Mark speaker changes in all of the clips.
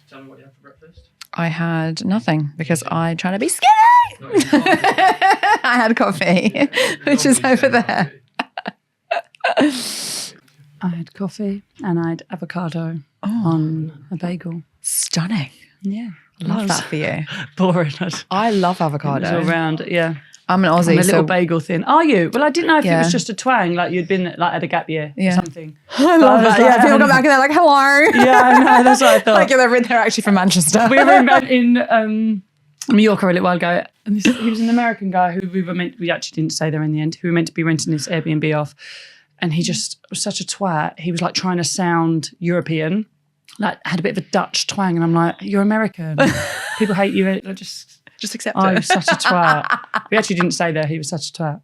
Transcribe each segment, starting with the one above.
Speaker 1: Tell me what you had for breakfast.
Speaker 2: I had nothing because I'm trying to be skinny. I had coffee, which is over there.
Speaker 3: I had coffee and I had avocado on a bagel.
Speaker 2: Stunning.
Speaker 3: Yeah.
Speaker 2: Love that for you.
Speaker 3: Boring.
Speaker 2: I love avocado.
Speaker 3: All round, yeah.
Speaker 2: I'm an Aussie.
Speaker 3: I'm a little bagel thin. Are you? Well, I didn't know if it
Speaker 2: Yeah.
Speaker 3: was just a twang, like you'd been like at a gap year or something.
Speaker 2: I love that. Yeah, people come back and they're like, hello.
Speaker 3: Yeah, I know. That's what I thought.
Speaker 2: Like they're actually from Manchester.
Speaker 3: We were in Mallorca a little while ago, and he was an American guy who we actually didn't stay there in the end, who we were meant to be renting this Airbnb off. And he just was such a twat. He was like trying to sound European, like had a bit of a Dutch twang. And I'm like, you're American. People hate you. Like,
Speaker 2: just accept
Speaker 3: it.
Speaker 2: it.
Speaker 3: He was such a twat. We actually didn't stay there. He was such a twat.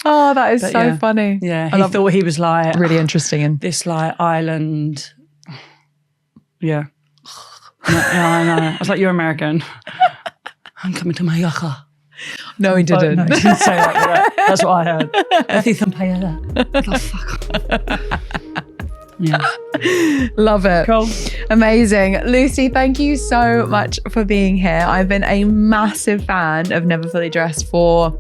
Speaker 2: Oh, that is so funny.
Speaker 3: Yeah, he thought he was like
Speaker 2: really interesting in
Speaker 3: this like island. Yeah. Yeah, I know. I was like, you're American. I'm coming to Mallorca.
Speaker 2: No, he didn't.
Speaker 3: No, he didn't say that. That's what I heard. I think some paella. Oh, fuck. Yeah.
Speaker 2: Love it.
Speaker 3: Cool.
Speaker 2: Amazing. Lucy, thank you so much for being here. I've been a massive fan of Never Fully Dressed for,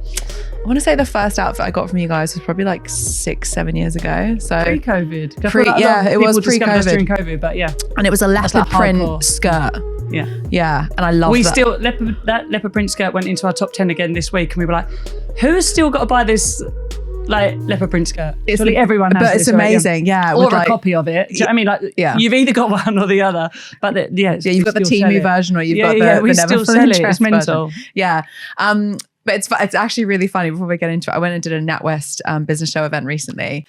Speaker 2: I want to say the first outfit I got from you guys was probably like 6-7 years ago. So
Speaker 3: pre-COVID.
Speaker 2: It was pre-COVID.
Speaker 3: During COVID, but yeah.
Speaker 2: And it was a leopard print skirt.
Speaker 3: Yeah.
Speaker 2: Yeah. And I love that.
Speaker 3: That leopard print skirt went into our top 10 again this week. And we were like, who has still got to buy this like leopard print skirt? Surely everyone has.
Speaker 2: But it's amazing. Yeah.
Speaker 3: Or a copy of it. Do you know what I mean? Like, you've either got one or the other. But you've
Speaker 2: got the Temu version or you've got the
Speaker 3: we
Speaker 2: Never
Speaker 3: still
Speaker 2: Fully
Speaker 3: sell it.
Speaker 2: Dressed
Speaker 3: It's mental.
Speaker 2: version. Yeah. But it's actually really funny. Before we get into it, I went and did a NatWest business show event recently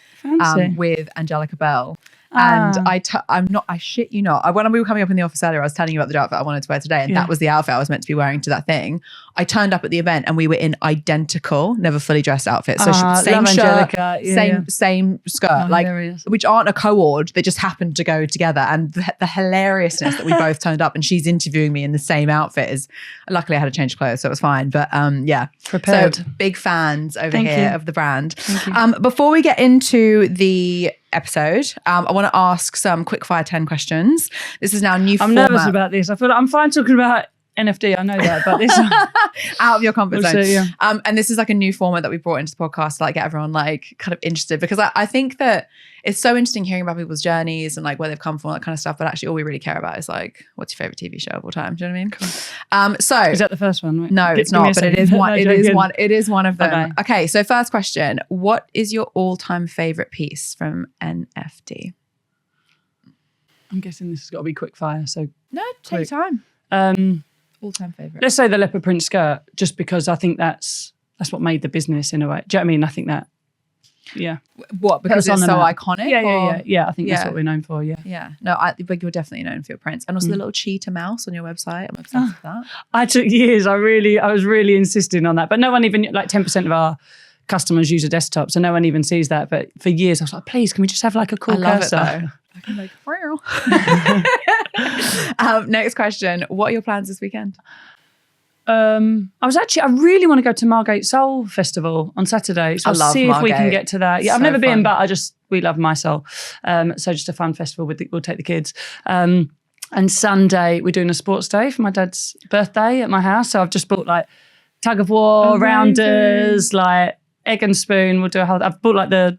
Speaker 2: with Angelica Bell. And I shit you not. When we were coming up in the office earlier, I was telling you about the outfit I wanted to wear today. And that was the outfit I was meant to be wearing to that thing. I turned up at the event and we were in identical, Never Fully Dressed outfits. So same shirt, same skirt, which aren't a co-ord. They just happened to go together. And the hilariousness that we both turned up and she's interviewing me in the same outfit is, luckily I had to change clothes, so it was fine. But
Speaker 3: prepared.
Speaker 2: So big fans over here of the brand. Before we get into the episode, I want to ask some quick fire 10 questions. This is now a new format.
Speaker 3: I'm nervous about this. I feel like I'm fine talking about NFT, I know that, but this
Speaker 2: out of your comfort zone.
Speaker 3: Yeah.
Speaker 2: And this is like a new format that we brought into the podcast to like get everyone like kind of interested, because I think that it's so interesting hearing about people's journeys and like where they've come from, all that kind of stuff. But actually all we really care about is like, what's your favorite TV show of all time? Do you know what I mean?
Speaker 3: Cool.
Speaker 2: So
Speaker 3: is that the first one?
Speaker 2: No, it's not, but it is one. It is one of them. Okay. So first question, what is your all-time favorite piece from NFT?
Speaker 3: I'm guessing this has got to be quick fire. So
Speaker 2: no, take time. All-time favorite.
Speaker 3: Let's say the leopard print skirt, just because I think that's what made the business in a way. Do you know what I mean? I think that, yeah.
Speaker 2: What, because it's so iconic?
Speaker 3: Yeah. I think that's what we're known for, yeah.
Speaker 2: Yeah. No, but you're definitely known for your prints. And also the little cheetah mouse on your website. I'm obsessed with that.
Speaker 3: I took years. I was really insisting on that. But no one even, like 10% of our customers use a desktop, so no one even sees that. But for years I was like, please, can we just have like a cool cursor?
Speaker 2: I love it though. I can like, next question. What are your plans this weekend?
Speaker 3: I really want to go to Margate Soul Festival on Saturday. So I'll see if we can get to that. Yeah, I've never been, but we love My Soul. So just a fun festival. We'll take the kids. And Sunday we're doing a sports day for my dad's birthday at my house. So I've just bought like tug of war, rounders, like egg and spoon. We'll do I've bought like the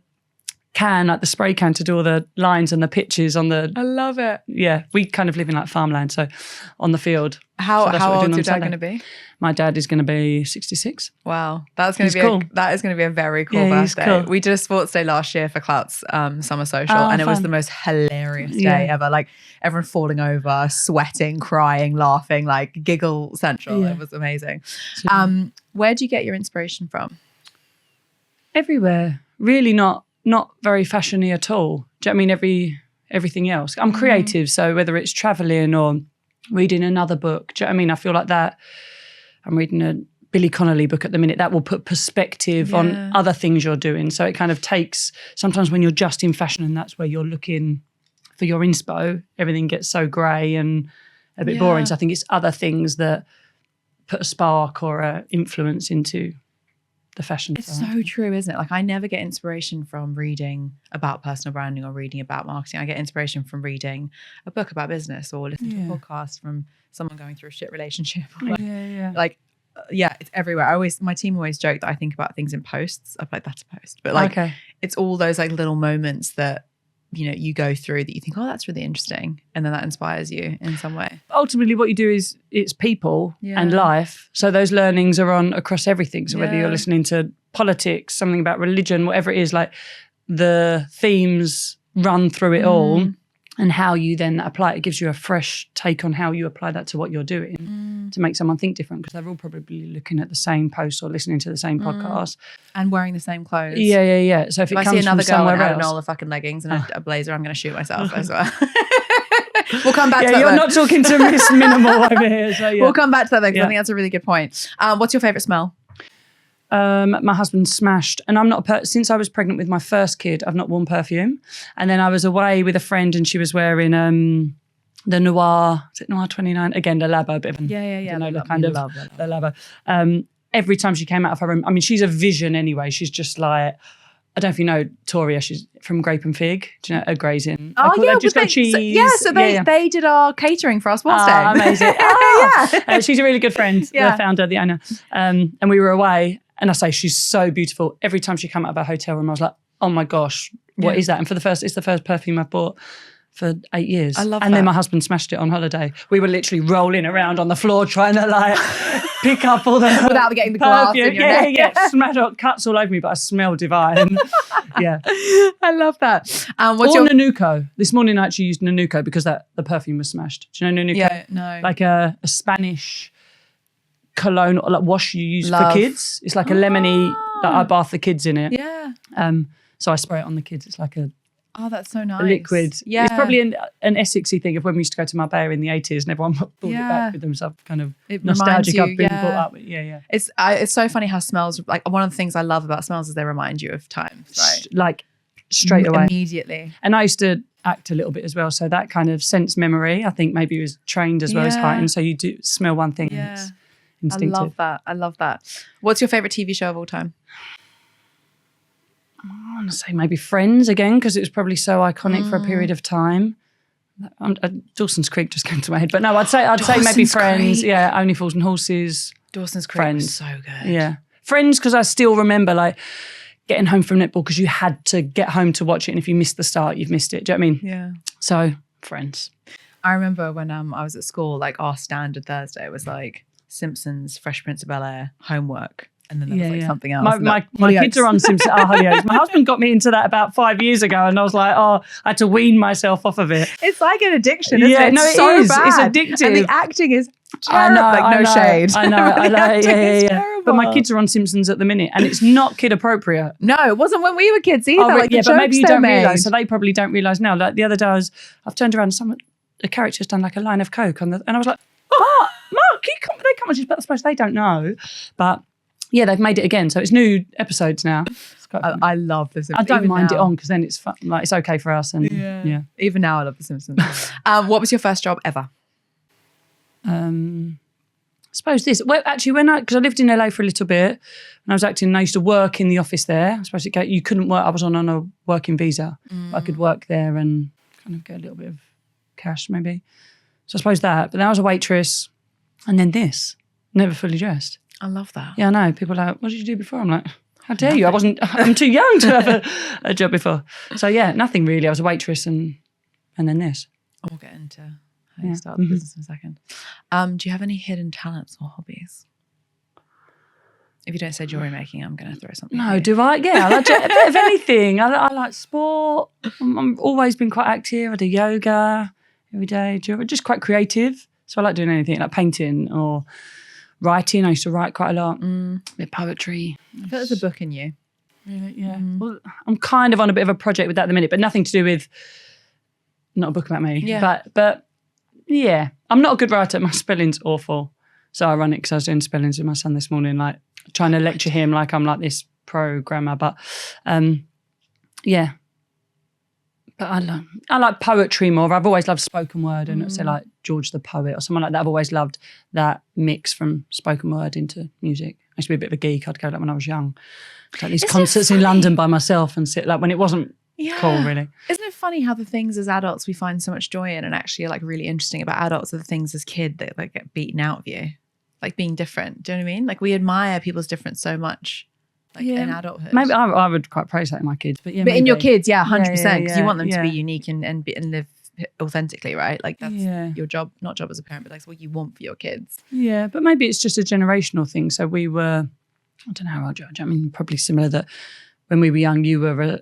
Speaker 3: can, like the spray can, to do all the lines and the pitches on the.
Speaker 2: I love it.
Speaker 3: Yeah, we kind of live in like farmland, so on the field.
Speaker 2: How old is your dad going to be?
Speaker 3: My dad is going to be 66.
Speaker 2: Wow, that's going to be
Speaker 3: cool.
Speaker 2: That is going to be a very cool birthday.
Speaker 3: Cool.
Speaker 2: We did a sports day last year for Clout's summer social, and it was the most hilarious day ever. Like everyone falling over, sweating, crying, laughing, like giggle central. Yeah. It was amazing. Where do you get your inspiration from?
Speaker 3: Everywhere, really. Not very fashiony at all. Do you know what I mean? Everything else. I'm creative, so whether it's traveling or reading another book, do you know what I mean? I feel like that. I'm reading a Billy Connolly book at the minute that will put perspective on other things you're doing. So it kind of takes, sometimes when you're just in fashion and that's where you're looking for your inspo, everything gets so grey and a bit boring. So I think it's other things that put a spark or a influence into the fashion
Speaker 2: It's
Speaker 3: side.
Speaker 2: so true, isn't it? Like I never get inspiration from reading about personal branding or reading about marketing. I get inspiration from reading a book about business or listening to a podcast from someone going through a shit relationship. It's everywhere. My team always joke that I think about things in posts. I'm like, that's a post. But like, it's all those like little moments that, you know, you go through that you think, oh, that's really interesting. And then that inspires you in some way.
Speaker 3: Ultimately, what you do is it's people and life. So those learnings are on across everything. So whether you're listening to politics, something about religion, whatever it is, like the themes run through it all, and how you then apply it. It gives you a fresh take on how you apply that to what you're doing to make someone think different, because they're all probably looking at the same post or listening to the same podcast.
Speaker 2: And wearing the same clothes.
Speaker 3: Yeah. So if it comes
Speaker 2: I see another
Speaker 3: from
Speaker 2: girl
Speaker 3: somewhere
Speaker 2: in
Speaker 3: else,
Speaker 2: all the fucking leggings and a blazer, I'm going to shoot myself as well. We'll come back to that.
Speaker 3: You're not talking to Miss Minimal over here. So
Speaker 2: We'll come back to that because I think that's a really good point. What's your favourite smell?
Speaker 3: My husband smashed, and I'm not since I was pregnant with my first kid, I've not worn perfume. And then I was away with a friend, and she was wearing the Noir. Is it Noir 29? Again, the Labo, a bit of an the Labo. Every time she came out of her room, I mean, she's a vision anyway. She's just like, I don't know if you know Toria. She's from Grape and Fig. Do you know Grazing?
Speaker 2: Oh yeah, just got cheese. They did our catering for us once.
Speaker 3: Amazing. She's a really good friend. The founder, the owner. And we were away. And I say, she's so beautiful. Every time she came out of her hotel room, I was like, oh my gosh, what is that? And it's the first perfume I've bought for 8 years.
Speaker 2: I love that.
Speaker 3: And then my husband smashed it on holiday. We were literally rolling around on the floor trying to like pick up all the
Speaker 2: without getting the glass in your neck.
Speaker 3: Yeah, smashed up, cuts all over me, but I smell divine. Yeah.
Speaker 2: I love that.
Speaker 3: Nanuco. This morning I actually used Nanuco because the perfume was smashed. Do you know Nanuco?
Speaker 2: Yeah, no.
Speaker 3: Like a Spanish cologne or like wash you use for kids. It's like a lemony that I bath the kids in it.
Speaker 2: Yeah.
Speaker 3: So I spray it on the kids. It's like
Speaker 2: that's so nice.
Speaker 3: A liquid.
Speaker 2: Yeah.
Speaker 3: It's probably an Essexy thing of when we used to go to Marbella in the 80s and everyone brought it back with them. So kind of nostalgic I've been brought up with. Yeah.
Speaker 2: It's so funny how smells, like one of the things I love about smells is they remind you of times, right?
Speaker 3: Like straight away.
Speaker 2: Immediately.
Speaker 3: And I used to act a little bit as well. So that kind of sense memory, I think maybe was trained as well as heightened. So you do smell one thing and it's instinctive.
Speaker 2: I love that. What's your favourite TV show of all time?
Speaker 3: I want to say maybe Friends again, because it was probably so iconic for a period of time. Dawson's Creek just came to my head. But no, I'd say maybe Friends. Creek. Yeah, Only Fools and Horses.
Speaker 2: Dawson's Creek
Speaker 3: Friends.
Speaker 2: was so good.
Speaker 3: Yeah. Friends, because I still remember like getting home from netball because you had to get home to watch it. And if you missed the start, you've missed it. Do you know what I mean?
Speaker 2: Yeah.
Speaker 3: So Friends.
Speaker 2: I remember when I was at school, like our standard Thursday was like Simpsons, Fresh Prince of Bel-Air, homework. And then there was like something else.
Speaker 3: My kids are on Simpsons. Hollyoaks. My husband got me into that about 5 years ago, and I was like, I had to wean myself off of it.
Speaker 2: It's like an addiction, isn't it?
Speaker 3: No, it
Speaker 2: so
Speaker 3: is.
Speaker 2: Bad.
Speaker 3: It's addictive.
Speaker 2: And the acting is terrible. No shade.
Speaker 3: I know. Yeah. But my kids are on Simpsons at the minute, and it's not kid appropriate.
Speaker 2: No, it wasn't when we were kids either.
Speaker 3: But maybe you don't realise. So they probably don't realise now. Like the other day, I've turned around and a character's done like a line of coke and I was like, Mark, they come on, but I suppose they don't know. But yeah, they've made it again. So it's new episodes now.
Speaker 2: I love The Simpsons.
Speaker 3: I don't mind it on because then it's fun. Like it's okay for us. And yeah.
Speaker 2: Even now I love The Simpsons. What was your first job ever?
Speaker 3: I suppose this. Well, actually, because I lived in LA for a little bit and I was acting and I used to work in the office there. I suppose you couldn't work. I was on a working visa. But I could work there and kind of get a little bit of cash maybe. So I suppose that. But then I was a waitress and then this. Never fully dressed.
Speaker 2: I love that.
Speaker 3: Yeah, I know. People are like, what did you do before? I'm like, how dare you? I'm too young to have a job before. So yeah, nothing really. I was a waitress and then this.
Speaker 2: We'll get into how you start the business in a second. Do you have any hidden talents or hobbies? If you don't say jewellery making, I'm going to throw something.
Speaker 3: No, do I? Yeah, I like a bit of anything. I like sport. I've always been quite active. I do yoga every day. Just quite creative. So I like doing anything, like painting or writing. I used to write quite a lot. A bit of poetry.
Speaker 2: I feel there's a book in you.
Speaker 3: Really? Yeah. Well, I'm kind of on a bit of a project with that at the minute, but nothing to do with, not a book about me.
Speaker 2: Yeah.
Speaker 3: But yeah, I'm not a good writer. My spelling's awful. So ironic because I was doing spellings with my son this morning, like trying to lecture him like I'm like this programmer. But yeah, But I like poetry more. I've always loved spoken word, and say like George the Poet or someone like that. I've always loved that mix from spoken word into music. I used to be a bit of a geek. I'd go like when I was young, like these concerts in London by myself and sit like when it wasn't cool, really.
Speaker 2: Isn't it funny how the things as adults we find so much joy in and actually are like really interesting about adults are the things as kid that like get beaten out of you, like being different. Do you know what I mean? Like we admire people's difference so much. Like in adulthood.
Speaker 3: Maybe I would quite praise that in my kids. But
Speaker 2: in your kids, 100%. Because you want them to be unique and live authentically, right? Like that's your job, not job as a parent, but that's what you want for your kids.
Speaker 3: Yeah, but maybe it's just a generational thing. So we were, I don't know how I'll judge. I mean, probably similar that when we were young, you were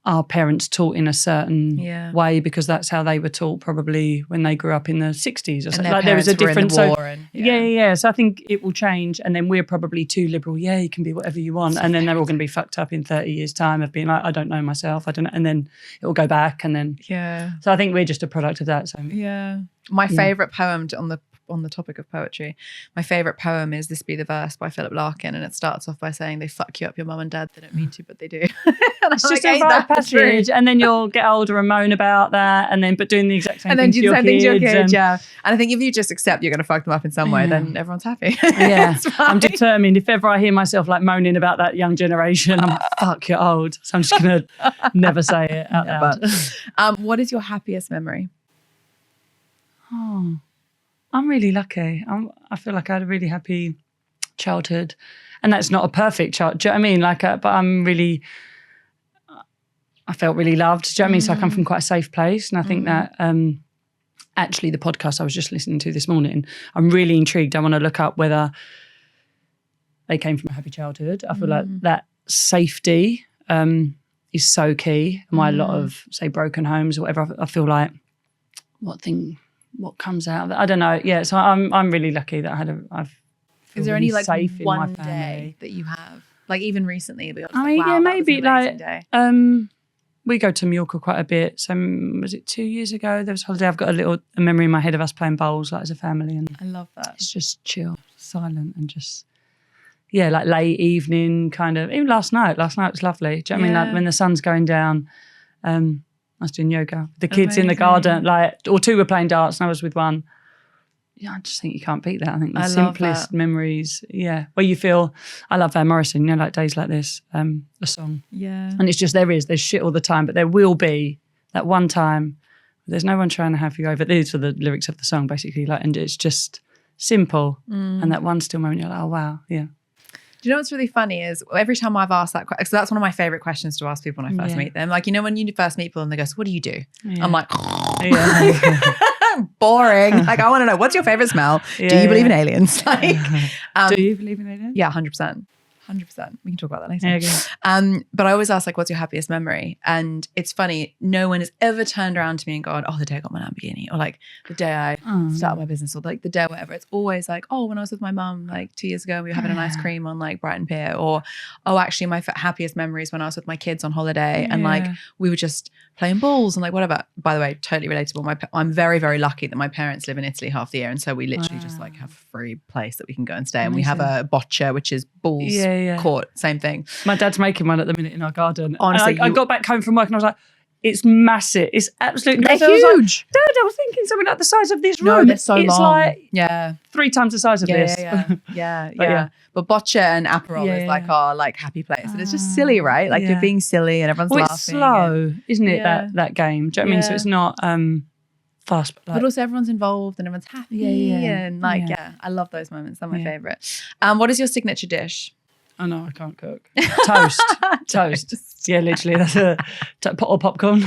Speaker 3: our parents taught in a certain way because that's how they were taught probably when they grew up in the 60s or something. Like there was a difference. So I think it will change, and then we're probably too liberal. Yeah, you can be whatever you want, and then they're all going to be fucked up in 30 years' time of being like, I don't know myself, I don't know, and then it will go back, and then So I think we're just a product of that. So
Speaker 2: my favourite poem on the topic of poetry, my favourite poem is This Be the Verse by Philip Larkin, and it starts off by saying they fuck you up your mum and dad, they don't mean to, but they do.
Speaker 3: It's just a rite passage, and then you'll get older and moan about that, and then but doing the exact same thing to your kids. And
Speaker 2: I think if you just accept you're going to fuck them up in some way, then everyone's happy.
Speaker 3: I'm determined. If ever I hear myself like moaning about that young generation, I'm like, fuck, you're old. So I'm just going to never say it out loud.
Speaker 2: What is your happiest memory?
Speaker 3: I'm really lucky. I feel like I had a really happy childhood, and that's not a perfect child. Do you know what I mean? But I'm really, I felt really loved. Do you know what I mean? So I come from quite a safe place, and I think that actually the podcast I was just listening to this morning, I'm really intrigued. I want to look up whether they came from a happy childhood. I feel like that safety is so key. And why a lot of say broken homes or whatever, I feel like what comes out of that, I don't know. Yeah, so I'm really lucky that I've
Speaker 2: is there
Speaker 3: really
Speaker 2: any like
Speaker 3: safe
Speaker 2: one
Speaker 3: in my
Speaker 2: day that you have, like even recently?
Speaker 3: Maybe like we go to Mallorca quite a bit. So was it 2 years ago? There was a holiday. I've got a memory in my head of us playing bowls like as a family, and
Speaker 2: I love that.
Speaker 3: It's just chill, silent, and just like late evening kind of. Even last night was lovely. Do you know what I mean? Like when the sun's going down. I was doing yoga. The kids in the garden, or two were playing darts and I was with one. Yeah, I just think you can't beat that. I think the simplest memories, where you feel, I love Van Morrison, like Days Like This, a song.
Speaker 2: Yeah.
Speaker 3: And it's just, there's shit all the time, but there will be that one time, there's no one trying to have you over. These are the lyrics of the song, basically, and it's just simple. And that one still moment, you're like, oh, wow, yeah.
Speaker 2: Do you know what's really funny is every time I've asked that question, so that's one of my favourite questions to ask people when I first meet them. Like, when you first meet people and they go, so what do you do? I'm like, boring. Like, I want to know, what's your favourite smell? Do you believe in aliens? Like,
Speaker 3: do you believe in aliens?
Speaker 2: Yeah, 100%. 100%. We can talk about that later. But I always ask, like, what's your happiest memory? And it's funny, no one has ever turned around to me and gone, oh, the day I got my Lamborghini, or like the day I started my business, or like the day whatever. It's always like, oh, when I was with my mum like 2 years ago, we were having an ice cream on like Brighton Pier, or oh, actually my happiest memory is when I was with my kids on holiday and like we were just playing balls and like whatever. By the way, totally relatable. I'm very, very lucky that my parents live in Italy half the year, and so we literally just like have a free place that we can go and stay. And we have a boccia, which is balls court, same thing.
Speaker 3: My dad's making one at the minute in our garden. Honestly, I got back home from work and I was like, it's massive. It's absolutely
Speaker 2: huge.
Speaker 3: I was like, Dad, I was thinking something like the size of this room.
Speaker 2: No, they're so long.
Speaker 3: It's like 3 times the size of this.
Speaker 2: Yeah. But boccia and Aperol is like our like happy place. And it's just silly, right? Like you're being silly and everyone's laughing.
Speaker 3: It's slow, isn't it, that game? Do you know what I mean? So it's not fast.
Speaker 2: But also everyone's involved and everyone's happy. And like, I love those moments. They're my favourite. What is your signature dish?
Speaker 3: Oh no, I can't cook. Toast. Yeah, literally. That's or popcorn.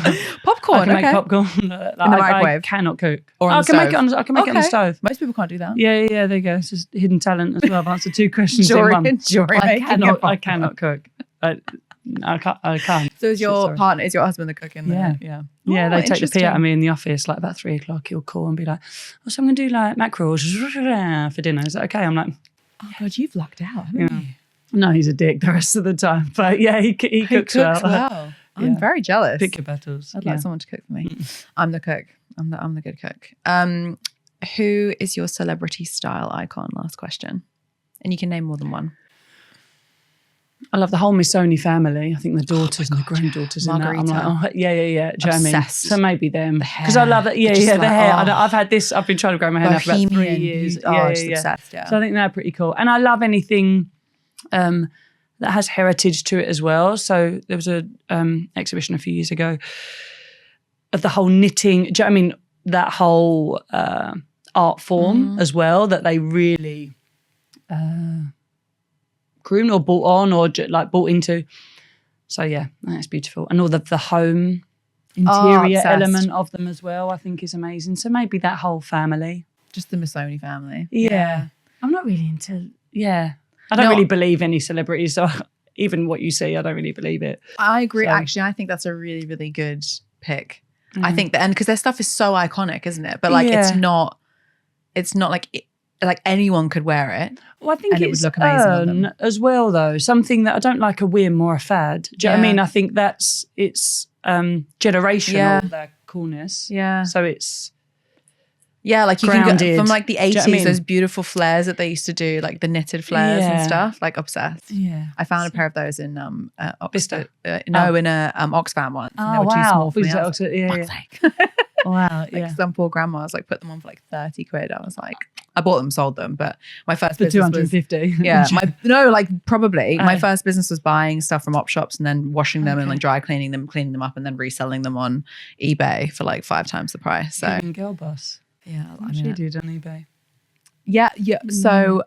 Speaker 2: Popcorn.
Speaker 3: I can make popcorn
Speaker 2: in the microwave.
Speaker 3: I cannot cook.
Speaker 2: Or on
Speaker 3: I
Speaker 2: the
Speaker 3: can
Speaker 2: stove.
Speaker 3: make it on. I can make it on the stove.
Speaker 2: Most people can't do that.
Speaker 3: Yeah. There you go. It's just hidden talent as well. I've answered 2 questions in one. I cannot cook. I can't.
Speaker 2: So is your partner? Is your husband the cook in there?
Speaker 3: Yeah. They take the pee out of me in the office like about 3 o'clock. He'll call and be like, "Oh, so I'm going to do like mackerels for dinner. Is that okay?" I'm like,
Speaker 2: "Oh God, you've lucked out, haven't you?"
Speaker 3: No, he's a dick the rest of the time. But yeah, he cooks well.
Speaker 2: I'm very jealous.
Speaker 3: Pick your battles.
Speaker 2: I'd like someone to cook for me. I'm the cook. I'm the good cook. Who is your celebrity style icon? Last question. And you can name more than one.
Speaker 3: I love the whole Missoni family. I think the daughters and the granddaughters in that. I'm like, oh, yeah. Do you know what I mean? So maybe them. Because I love it. Yeah, the hair. I've had this. I've been trying to grow my hair now for about 3 years.
Speaker 2: Obsessed, yeah.
Speaker 3: So I think they're pretty cool. And I love anything that has heritage to it as well. So there was a exhibition a few years ago of the whole knitting. Do you know what I mean? That whole art form as well that they really groomed or bought on or like bought into. So yeah, that's beautiful. And all the home interior element of them as well, I think is amazing. So maybe that whole family.
Speaker 2: Just the Missoni family.
Speaker 3: Yeah. I'm not really into, I don't really believe any celebrities. So even what you see, I don't really believe it.
Speaker 2: I agree. So, actually, I think that's a really, really good pick. I think that, and because their stuff is so iconic, isn't it? But like, it's not like anyone could wear it.
Speaker 3: Well, I think it would look amazing on them as well, though. Something that I don't like a whim or a fad. Do you know what I mean? I think it's generational, their coolness. Yeah. So it's
Speaker 2: like you can get from like the 80s, those beautiful flares that they used to do, like the knitted flares and stuff. Like obsessed. Yeah. I found a pair of those in Oxford. In a Oxfam once.
Speaker 3: Oh,
Speaker 2: they were too small for me.
Speaker 3: Wow.
Speaker 2: Like some poor grandmas like put them on for like 30 quid. I was like, I bought them, sold them, but my first business
Speaker 3: 250.
Speaker 2: Probably. My first business was buying stuff from op shops and then washing them and like dry cleaning them up and then reselling them on eBay for like 5 times the price. So
Speaker 3: girl boss.
Speaker 2: Yeah,
Speaker 3: she did on eBay.
Speaker 2: Yeah. So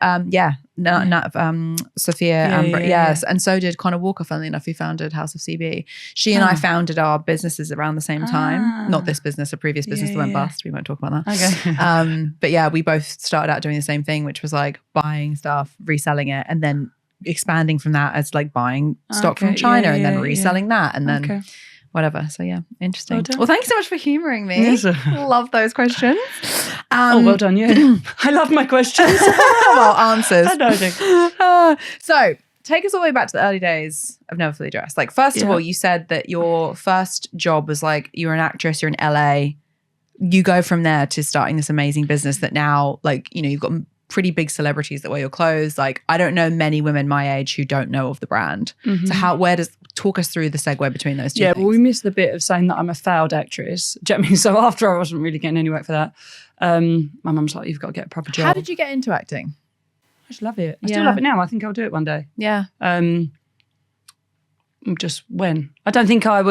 Speaker 2: Sophia, yes, and so did Connor Walker. Funnily enough, who founded House of CB. She and I founded our businesses around the same time. Not this business, a previous business that went bust. We won't talk about that.
Speaker 3: Okay.
Speaker 2: But yeah, we both started out doing the same thing, which was like buying stuff, reselling it, and then expanding from that as like buying stock from China and then reselling that, and then. Whatever. So yeah, interesting. Well, thank you so much for humouring me. Yes. Love those questions.
Speaker 3: Well done, you. I love my questions.
Speaker 2: Well, answers.
Speaker 3: I know.
Speaker 2: So take us all the way back to the early days of Never Fully Dressed. Like, first of all, you said that your first job was like, you were an actress, you're in LA. You go from there to starting this amazing business that now, like, you know, you've got pretty big celebrities that wear your clothes. Like, I don't know many women my age who don't know of the brand. So talk us through the segue between those two things.
Speaker 3: Well, we missed the bit of saying that I'm a failed actress. Do you know what I mean? So after I wasn't really getting any work for that, my mum's like, you've got to get a proper job.
Speaker 2: How did you get into acting?
Speaker 3: I just love it. I still love it now. I think I'll do it one day.
Speaker 2: Yeah.
Speaker 3: Just when. I don't think I've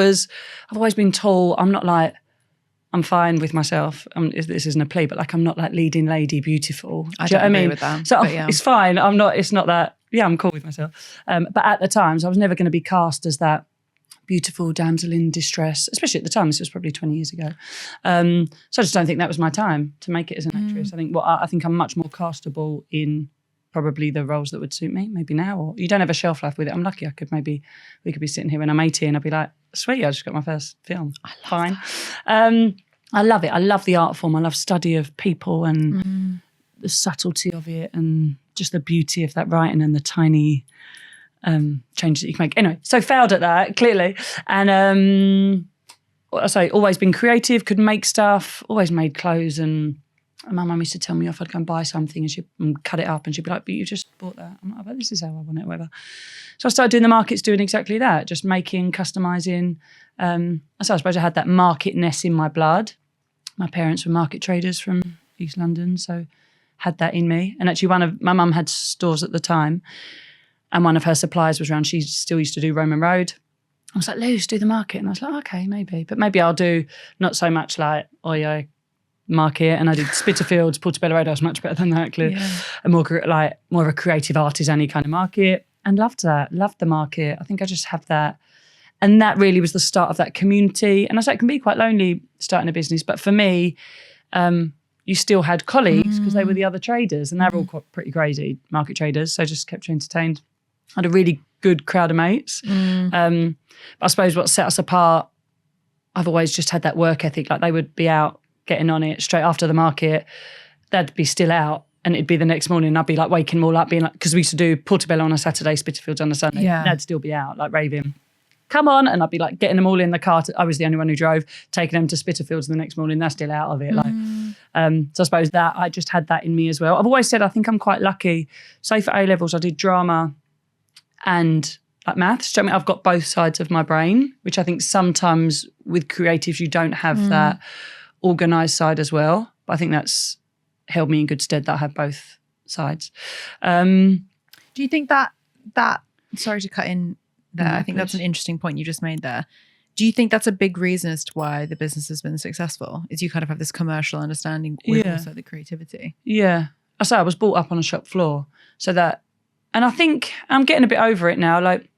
Speaker 3: always been tall. I'm fine with myself. This isn't a plea, but like I'm not like leading lady beautiful.
Speaker 2: I don't agree with that.
Speaker 3: So it's fine. It's not that. Yeah, I'm cool with myself. But at the times, I was never going to be cast as that beautiful damsel in distress, especially at the time. This was probably 20 years ago. So I just don't think that was my time to make it as an actress. I think I'm much more castable in probably the roles that would suit me, maybe now. Or you don't have a shelf life with it. I'm lucky we could be sitting here when I'm 80 and I'd be like, sweet, I just got my first film. Fine. I love it. I love the art form. I love study of people and the subtlety of it and just the beauty of that writing and the tiny changes that you can make. Anyway, so failed at that, clearly. And always been creative, could make stuff, always made clothes. And my mum used to tell me off, I'd go and buy something and cut it up and she'd be like, but you just bought that. I'm like, but this is how I want it, whatever. So I started doing the markets, doing exactly that, just making, customising. So I suppose I had that marketness in my blood. My parents were market traders from East London, so had that in me. And actually my mum had stores at the time and one of her suppliers was around. She still used to do Roman Road. I was like, Luce, do the market. And I was like, okay, maybe. But maybe I'll do not so much like Oyo market. And I did Spitalfields, Portobello Road. I was much better than that, clearly. Yeah. And more of a creative artisan-y kind of market. And loved that, loved the market. I think I just have that. And that really was the start of that community. And I say it can be quite lonely starting a business. But for me, you still had colleagues because they were the other traders and they're all quite pretty crazy market traders. So I just kept you entertained. I had a really good crowd of mates. But I suppose what set us apart, I've always just had that work ethic. Like they would be out getting on it straight after the market. They'd be still out and it'd be the next morning and I'd be like waking them all up being like, because we used to do Portobello on a Saturday, Spitalfields on a Sunday. Yeah. They'd still be out like raving. Come on, and I'd be like getting them all in the car. I was the only one who drove, taking them to Spitalfields the next morning. They're still out of it. So I suppose that I just had that in me as well. I've always said I think I'm quite lucky. Say for A-levels, I did drama and like maths. Do you know what I mean? I've got both sides of my brain, which I think sometimes with creatives you don't have that organised side as well. But I think that's held me in good stead that I have both sides.
Speaker 2: Do you think that sorry to cut in there, I think
Speaker 3: please.
Speaker 2: that's an interesting point you just made there. Do you think that's a big reason as to why the business has been successful? Is you kind of have this commercial understanding with also the creativity?
Speaker 3: Yeah. I say I was brought up on a shop floor. So that, and I think I'm getting a bit over it now. Like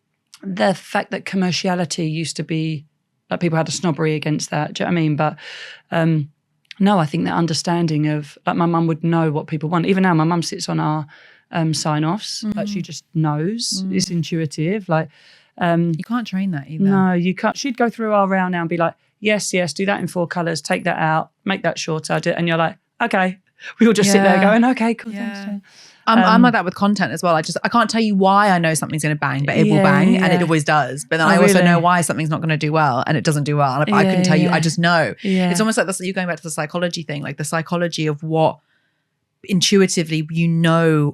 Speaker 3: the fact that commerciality used to be, like people had a snobbery against that. Do you know what I mean? But no, I think that understanding of, like my mum would know what people want. Even now, my mum sits on our sign-offs. Like she just knows. It's intuitive. Like,
Speaker 2: you can't train that either.
Speaker 3: No, you can't. She'd go through our round now and be like, yes, do that in 4 colours, take that out, make that shorter. And you're like, okay. We all just sit there going, okay, cool, thanks.
Speaker 2: I'm like that with content as well. I can't tell you why I know something's going to bang, but it will bang and it always does. But then I also know why something's not going to do well and it doesn't do well. And I can tell you, I just know. It's almost like this, you going back to the psychology thing, like the psychology of what intuitively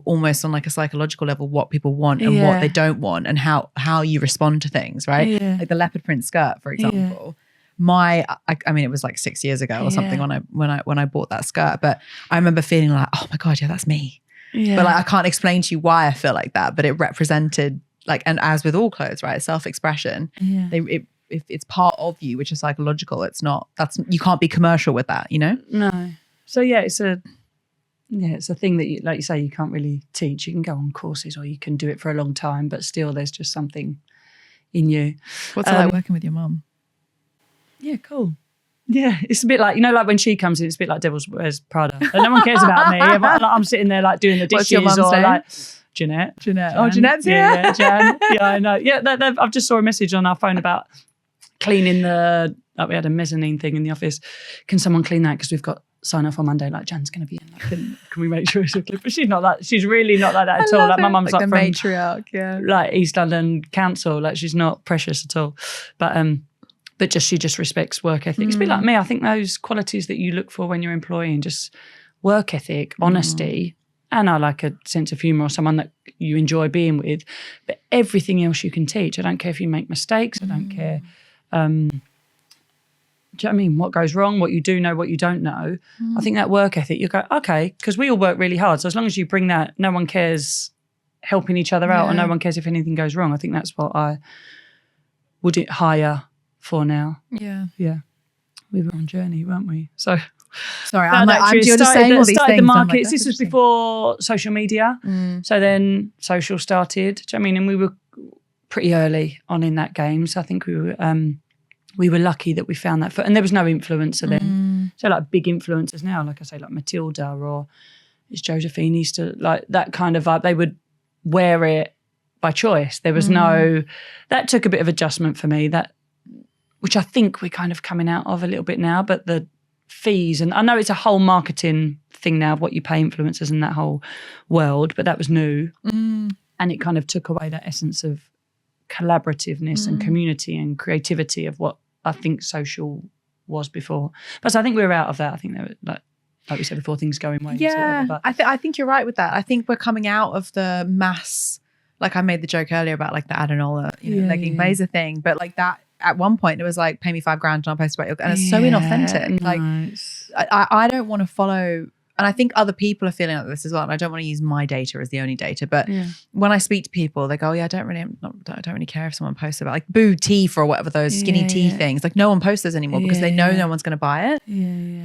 Speaker 2: almost on like a psychological level what people want and what they don't want and how you respond to things, right? Like the leopard print skirt, for example. I mean it was like 6 years ago or something when I bought that skirt, but I remember feeling like, oh my God, that's me. But like I can't explain to you why I feel like that, but it represented like, and as with all clothes, right, self-expression. If it's part of you, which is psychological, you can't be commercial with that, you know?
Speaker 3: No. So it's a thing that you, like you say, you can't really teach. You can go on courses or you can do it for a long time, but still there's just something in you.
Speaker 2: What's it like working with your mum?
Speaker 3: Yeah, cool. Yeah, it's a bit like, like when she comes in, it's a bit like Devil's Wears Prada. And no one cares about me. I'm sitting there like doing the dishes.
Speaker 2: What's your mum saying?
Speaker 3: Like, Jeanette.
Speaker 2: Oh, Jeanette's here?
Speaker 3: Yeah, Jan. Yeah, I know. Yeah, I've just saw a message on our phone about cleaning we had a mezzanine thing in the office. Can someone clean that? Because we've got sign off on Monday, like Jan's going to be in. Like, can we make sure it's clean? But she's not like, she's really not like that at all. Like my mum's like
Speaker 2: the
Speaker 3: from
Speaker 2: matriarch,
Speaker 3: like East London Council. Like she's not precious at all. But she just respects work ethic. It's a bit like me. I think those qualities that you look for when you're employing, just work ethic, honesty, and I like a sense of humour or someone that you enjoy being with. But everything else you can teach. I don't care if you make mistakes. I don't care. Do you know what I mean? What goes wrong, what you do know, what you don't know. I think that work ethic, you go, okay, because we all work really hard. So as long as you bring that, no one cares helping each other out or no one cares if anything goes wrong. I think that's what I would hire for now.
Speaker 2: Yeah.
Speaker 3: Yeah. We were on a journey, weren't we? So
Speaker 2: sorry, I'm just saying all these things.
Speaker 3: The markets. This was before social media. So then social started. Do you know what I mean? And we were pretty early on in that game. So I think we were lucky that we found that. And there was no influencer then. So like big influencers now, like I say, like Matilda or it's Josephine used to like that kind of vibe. They would wear it by choice. There was that took a bit of adjustment for me, which I think we're kind of coming out of a little bit now, but the fees, and I know it's a whole marketing thing now of what you pay influencers in that whole world, but that was new. And it kind of took away that essence of collaborativeness and community and creativity of what I think social was before. But so I think we're out of that. I think that like we said before, things go in waves.
Speaker 2: Yeah,
Speaker 3: but
Speaker 2: I think you're right with that. I think we're coming out of the mass, like I made the joke earlier about like the Adenola, legging blazer thing, but like that at one point it was like pay me $5,000 and I'll post about your, and it's so inauthentic.
Speaker 3: Nice.
Speaker 2: Like I don't want to follow. And I think other people are feeling like this as well. And I don't want to use my data as the only data. But when I speak to people, they go, I don't really care if someone posts about like Boo Teeth or whatever, those skinny tea things. Like no one posts those anymore because they know no one's going to buy it.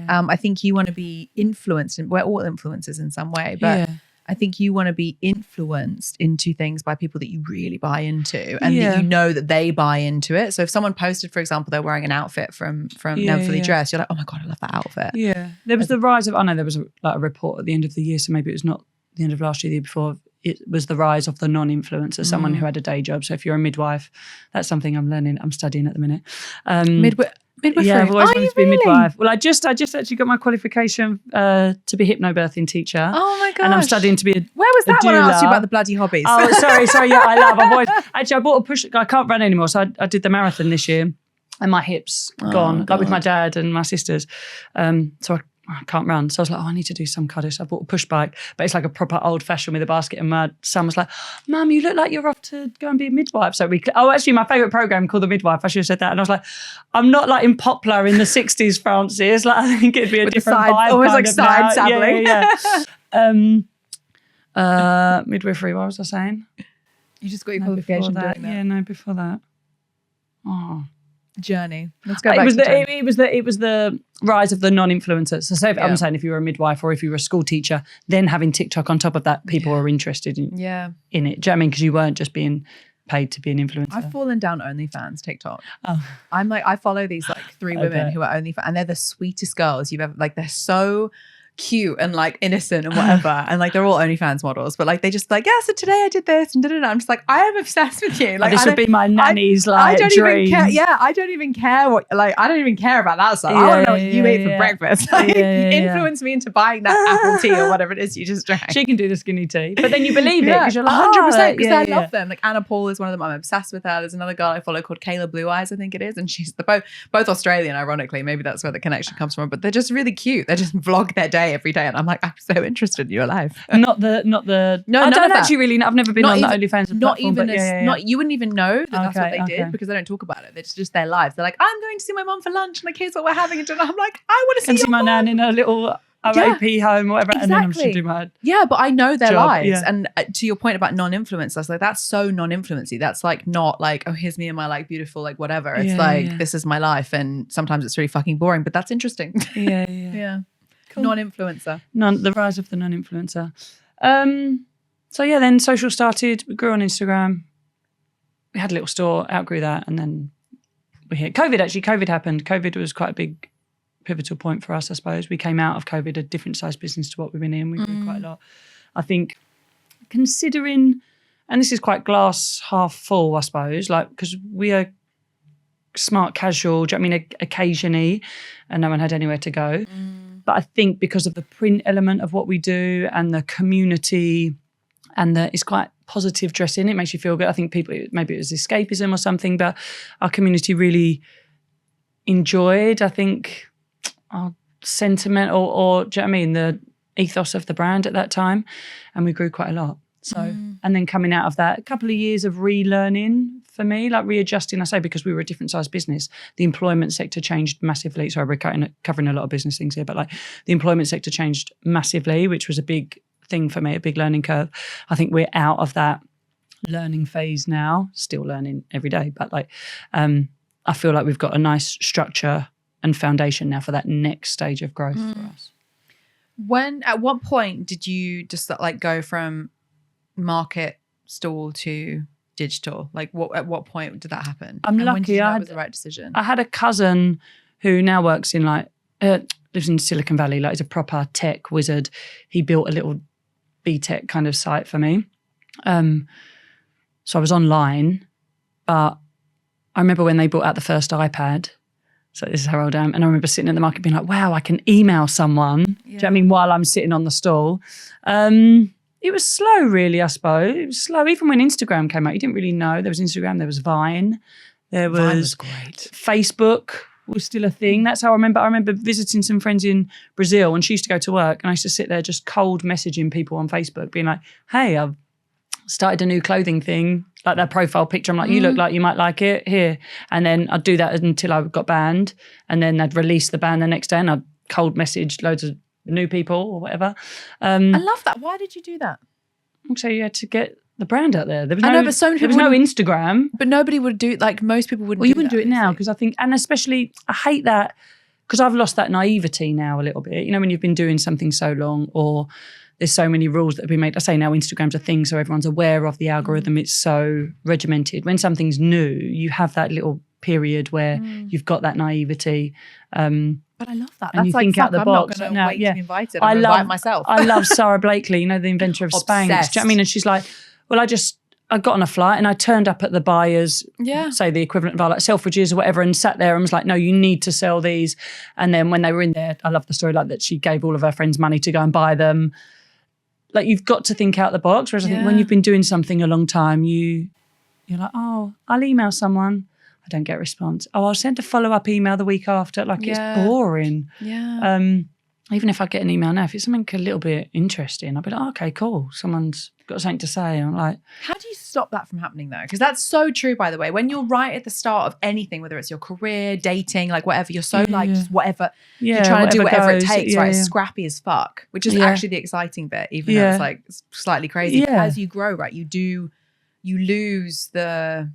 Speaker 2: I think you want to be influenced, and we're all influencers in some way. But I think you want to be influenced into things by people that you really buy into and that you know that they buy into it. So if someone posted, for example, they're wearing an outfit from Never Fully Dressed, you're like, oh my God, I love that outfit.
Speaker 3: Yeah. There was the rise of, I know there was a report at the end of the year, so maybe it was not the end of last year, the year before, it was the rise of the non-influencer, someone who had a day job. So if you're a midwife, that's something I'm studying at the minute.
Speaker 2: Midwifery.
Speaker 3: Yeah, I've always wanted to be a
Speaker 2: really?
Speaker 3: midwife. Well, I just actually got my qualification to be hypnobirthing teacher.
Speaker 2: Oh my gosh.
Speaker 3: And I'm studying to be a
Speaker 2: Where was that
Speaker 3: doula.
Speaker 2: when I asked you about the bloody hobbies?
Speaker 3: Oh, sorry. Yeah, I've bought a push. I can't run anymore, so I did the marathon this year, and my hips gone, like with my dad and my sisters. So I can't run. So I was like, I need to do some cardio. So I bought a push bike, but it's like a proper old fashioned with a basket. And my son was like, Mum, you look like you're off to go and be a midwife. So actually my favourite programme called The Midwife. I should have said that. And I was like, I'm not like in Poplar in the 60s, Francis. Like, I think it'd be a with different vibe.
Speaker 2: Almost like side saddling.
Speaker 3: Midwifery, what was I saying?
Speaker 2: You just got your qualification doing that.
Speaker 3: Yeah, no, before that. Oh.
Speaker 2: Journey. Let's go back to
Speaker 3: it was the rise of the non-influencers. So say I'm saying if you were a midwife or if you were a school teacher, then having TikTok on top of that, people are interested in it. Do you know what I mean? Because you weren't just being paid to be an influencer.
Speaker 2: I've fallen down OnlyFans TikTok. I'm like, I follow these like 3 women who are OnlyFans, and they're the sweetest girls you've ever, like, they're so cute and like innocent and whatever, and like they're all OnlyFans models, but like they just like, so today I did this and I'm just like, I am obsessed with you. Like,
Speaker 3: this would be my nanny's I don't
Speaker 2: dream.
Speaker 3: Even care.
Speaker 2: I don't even care what, like, I don't even care about that stuff. I want to know what you ate for breakfast. Like, influence me into buying that apple tea or whatever it is you just drank.
Speaker 3: She can do the skinny tea, but then you believe it because you're like
Speaker 2: 100%, because I love them. Like Anna Paul is one of them. I'm obsessed with her. There's another girl I follow called Kayla Blue Eyes, I think it is, and she's both Australian, ironically. Maybe that's where the connection comes from, but they're just really cute. They just vlog their day every day, and I'm like, I'm so interested in your life.
Speaker 3: No, I don't actually really know. I've never been on the OnlyFans platform.
Speaker 2: You wouldn't even know that that's what they did, because they don't talk about it. It's just their lives. They're like, I'm going to see my mom for lunch, and like, here's what we're having. And I'm like, I want to see
Speaker 3: my nan in a little RAP home or whatever.
Speaker 2: Exactly.
Speaker 3: And then I'm just do my
Speaker 2: but I know their lives.
Speaker 3: Yeah.
Speaker 2: And to your point about non-influencers, like, that's so non-influency. That's like not like, oh, here's me and my like beautiful like whatever. It's this is my life, and sometimes it's really fucking boring, but that's interesting. Yeah. Cool. Non-influencer.
Speaker 3: The rise of the non-influencer. Then social started. We grew on Instagram. We had a little store, outgrew that, and then we hit COVID. Actually, COVID happened. COVID was quite a big pivotal point for us, I suppose. We came out of COVID a different size business to what we've been in. We grew quite a lot. I think considering, and this is quite glass half full, I suppose, like, because we are smart casual, do you know what I mean, occasionally, and no one had anywhere to go. But I think because of the print element of what we do and the community, and it's quite positive dressing, it makes you feel good. I think people, maybe it was escapism or something, but our community really enjoyed, I think, our sentiment or do you know what I mean, the ethos of the brand at that time, and we grew quite a lot. So, and then coming out of that, a couple of years of relearning for me, like readjusting, I say, because we were a different size business. The employment sector changed massively. Sorry, we're covering a lot of business things here, but like the employment sector changed massively, which was a big thing for me, a big learning curve. I think we're out of that learning phase now, still learning every day, but like I feel like we've got a nice structure and foundation now for that next stage of growth for us.
Speaker 2: At what point did you just like go from market stall to digital? Like at what point did that happen?
Speaker 3: I'm lucky.
Speaker 2: When did you know it was the right decision?
Speaker 3: I had a cousin who now works in lives in Silicon Valley, like he's a proper tech wizard. He built a little BTech kind of site for me. So I was online, but I remember when they brought out the first iPad. So this is how old I am. And I remember sitting in the market being like, wow, I can email someone. Do you know what I mean? While I'm sitting on the stall. It was slow, really, I suppose. It was slow. Even when Instagram came out, you didn't really know. There was Instagram, there was Vine. Vine was great. Facebook was still a thing. That's how I remember. I remember visiting some friends in Brazil, and she used to go to work, and I used to sit there just cold messaging people on Facebook, being like, hey, I've started a new clothing thing, like their profile picture. I'm like, you look like you might like it, here. And then I'd do that until I got banned, and then they'd release the ban the next day, and I'd cold message loads of new people or whatever. I
Speaker 2: love that. Why did you do that?
Speaker 3: So you had to get the brand out there. There was
Speaker 2: there
Speaker 3: was no Instagram.
Speaker 2: But nobody would do it, like most people wouldn't.
Speaker 3: Well, you wouldn't do it now, because I think, and especially I hate that, because I've lost that naivety now a little bit. You know, when you've been doing something so long, or there's so many rules that have been made. I say now Instagram's a thing, so everyone's aware of the algorithm. It's so regimented. When something's new, you have that little period where you've got that naivety.
Speaker 2: But I love that.
Speaker 3: And
Speaker 2: that's
Speaker 3: you
Speaker 2: like,
Speaker 3: think out the box.
Speaker 2: I'm not going to wait to be invited. I'm invite myself.
Speaker 3: I love Sarah Blakely, you know, the inventor of Spanx. Do you know what I mean? And she's like, well, I got on a flight and I turned up at the buyers, say the equivalent of like Selfridges or whatever, and sat there and was like, no, you need to sell these. And then when they were in there, I love the story like that, she gave all of her friends money to go and buy them. Like, you've got to think out the box. Whereas I think when you've been doing something a long time, you're like, oh, I'll email someone. I don't get a response. Oh, I'll send a follow-up email the week after. Like, it's boring.
Speaker 2: Yeah.
Speaker 3: even if I get an email now, if it's something a little bit interesting, I'll be like, okay, cool. Someone's got something to say. I'm like,
Speaker 2: how do you stop that from happening though? Because that's so true, by the way. When you're right at the start of anything, whether it's your career, dating, like whatever, you're so like just whatever. You're trying to do whatever it takes, right? Scrappy as fuck, which is actually the exciting bit, even though it's like slightly crazy. As you grow, right, you lose the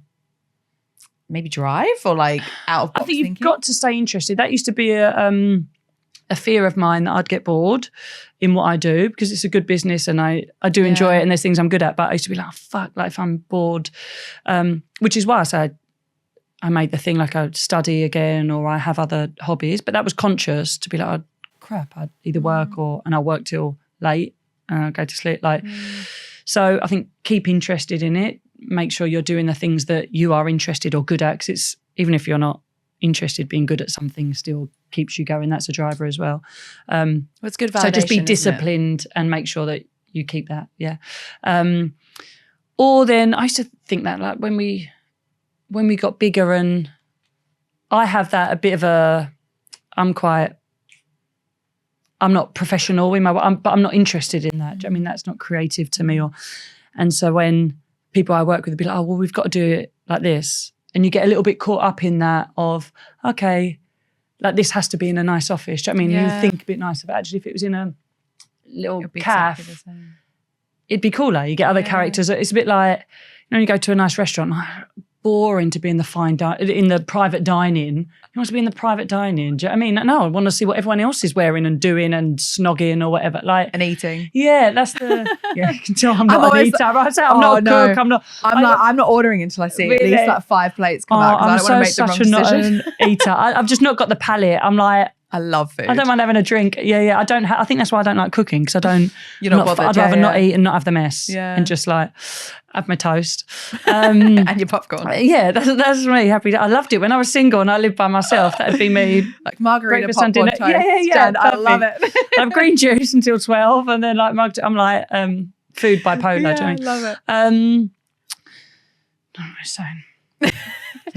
Speaker 2: maybe drive or like out of box
Speaker 3: I think you've
Speaker 2: thinking.
Speaker 3: Got to stay interested. That used to be a fear of mine that I'd get bored in what I do because it's a good business and I do enjoy it and there's things I'm good at, but I used to be like, oh, fuck, like if I'm bored, which is why I said I made the thing like I study again or I have other hobbies, but that was conscious to be like, oh, crap, I'd either work and I'll work till late and I'll go to sleep. So I think keep interested in it, make sure you're doing the things that you are interested or good at because it's, even if you're not interested, being good at something still keeps you going. That's a driver as well.
Speaker 2: It's good validation.
Speaker 3: So just be disciplined and make sure that you keep that. Yeah. Or then I used to think that like when we got bigger and I have that a bit of a, I'm not professional in my, but I'm not interested in that. I mean, that's not creative to me. And so when people I work with would be like, oh, well, we've got to do it like this. And you get a little bit caught up in that of, okay, like this has to be in a nice office. Do you know what I mean? You think a bit nicer, but actually if it was in a little cafe, it'd be cooler. You get other characters. It's a bit like, you know, you go to a nice restaurant, boring to be in the in the private dining. You want to be in the private dining. Do you know what I mean? No, I want to see what everyone else is wearing and doing and snogging or whatever. Like
Speaker 2: and eating.
Speaker 3: Yeah, that's the. Yeah, you can tell I'm not an eater. I say I'm not a cook.
Speaker 2: I'm not ordering until I see at least like 5 plates come out because I don't want to make the wrong decision.
Speaker 3: Not an eater. I've just not got the palate. I'm like.
Speaker 2: I love food.
Speaker 3: I don't mind having a drink. Yeah. I think that's why I don't like cooking because I don't.
Speaker 2: You're not bothered.
Speaker 3: I'd rather not eat and not have the mess.
Speaker 2: Yeah.
Speaker 3: And just like have my toast.
Speaker 2: And your popcorn.
Speaker 3: Yeah, that's me. Happy. I loved it when I was single and I lived by myself. That'd be me.
Speaker 2: Like margarita popcorn toast.
Speaker 3: Yeah.
Speaker 2: I love it.
Speaker 3: I have green juice until 12 and then like I'm like food bipolar.
Speaker 2: Yeah, I love it. What
Speaker 3: am I saying?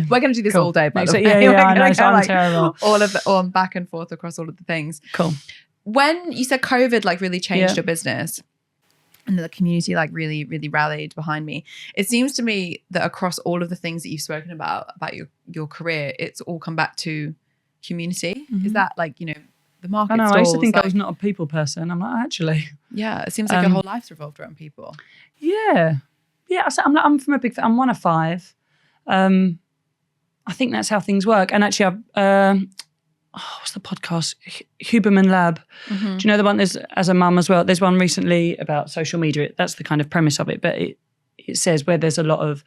Speaker 2: We're going to do this all day, by the way.
Speaker 3: Yeah, I know. I'm terrible.
Speaker 2: All back and forth across all of the things.
Speaker 3: Cool.
Speaker 2: When you said COVID like really changed your business and the community like really, really rallied behind me, it seems to me that across all of the things that you've spoken about your career, it's all come back to community. Mm-hmm. Is that like, you know, the market stalls?
Speaker 3: I used to think I was not a people person. I'm like, actually.
Speaker 2: Yeah, it seems like your whole life's revolved around people.
Speaker 3: Yeah. Yeah, I'm from a big, I'm one of 5. I think that's how things work. And actually, what's the podcast? Huberman Lab. Mm-hmm. Do you know the one? There's as a mum as well. There's one recently about social media. That's the kind of premise of it. But it says where there's a lot of,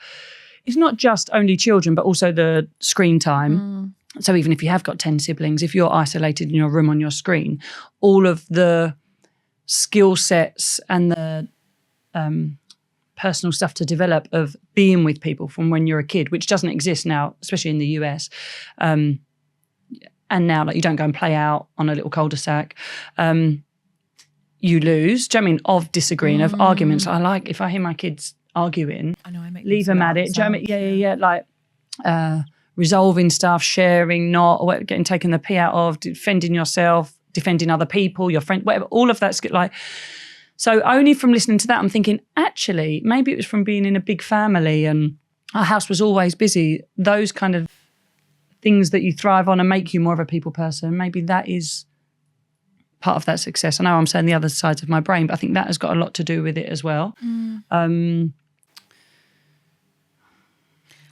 Speaker 3: it's not just only children, but also the screen time. So even if you have got 10 siblings, if you're isolated in your room on your screen, all of the skill sets and the personal stuff to develop of being with people from when you're a kid, which doesn't exist now, especially in the US. And now like you don't go and play out on a little cul-de-sac. You lose. Do you know what I mean? Of disagreeing, of arguments. I like, if I hear my kids arguing,
Speaker 2: I know I make
Speaker 3: leave them at it. Do you know what I mean? Yeah. Like resolving stuff, sharing, not getting taken the pee out of, defending yourself, defending other people, your friend, whatever. All of that's like. So only from listening to that, I'm thinking, actually, maybe it was from being in a big family and our house was always busy. Those kind of things that you thrive on and make you more of a people person, maybe that is part of that success. I know I'm saying the other sides of my brain, but I think that has got a lot to do with it as well.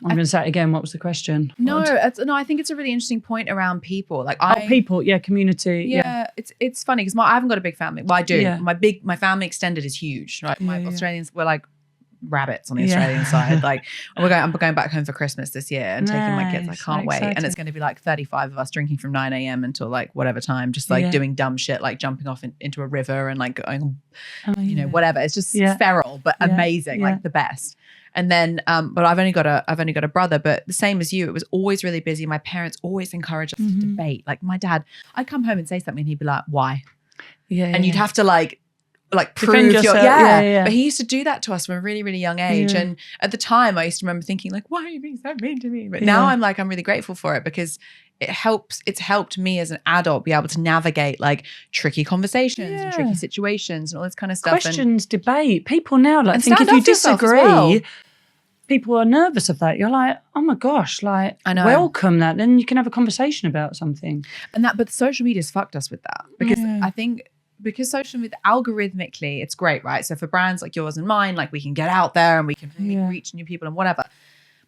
Speaker 3: I'm going to say it again. What was the question?
Speaker 2: No, I think it's a really interesting point around people. Like
Speaker 3: people, community.
Speaker 2: Yeah, it's funny because I haven't got a big family. Well, I do. Yeah. My family extended is huge. Right, my Australians were like rabbits on the Australian side. Like I'm going back home for Christmas this year and taking my kids. I can't wait. And it's going to be like 35 of us drinking from 9 a.m. until like whatever time, just like doing dumb shit, like jumping off into a river and like going, whatever. It's just feral but amazing, like the best. And then, but I've only got a brother, but the same as you, it was always really busy. My parents always encouraged us to debate. Like my dad, I'd come home and say something and he'd be like, why? Yeah. And you'd have to like prove yourself. But he used to do that to us from a really, really young age. And at the time I used to remember thinking like, why are you being so mean to me? But now I'm really grateful for it because it's helped me as an adult be able to navigate like tricky conversations and tricky situations and all this kind of stuff.
Speaker 3: Questions, debate. People now like think if you disagree, people are nervous of that. You're like, oh my gosh, like I know. Welcome that. Then you can have a conversation about something.
Speaker 2: But social media's fucked us with that because I think because social media algorithmically it's great, right? So for brands like yours and mine, like we can get out there and we can reach new people and whatever.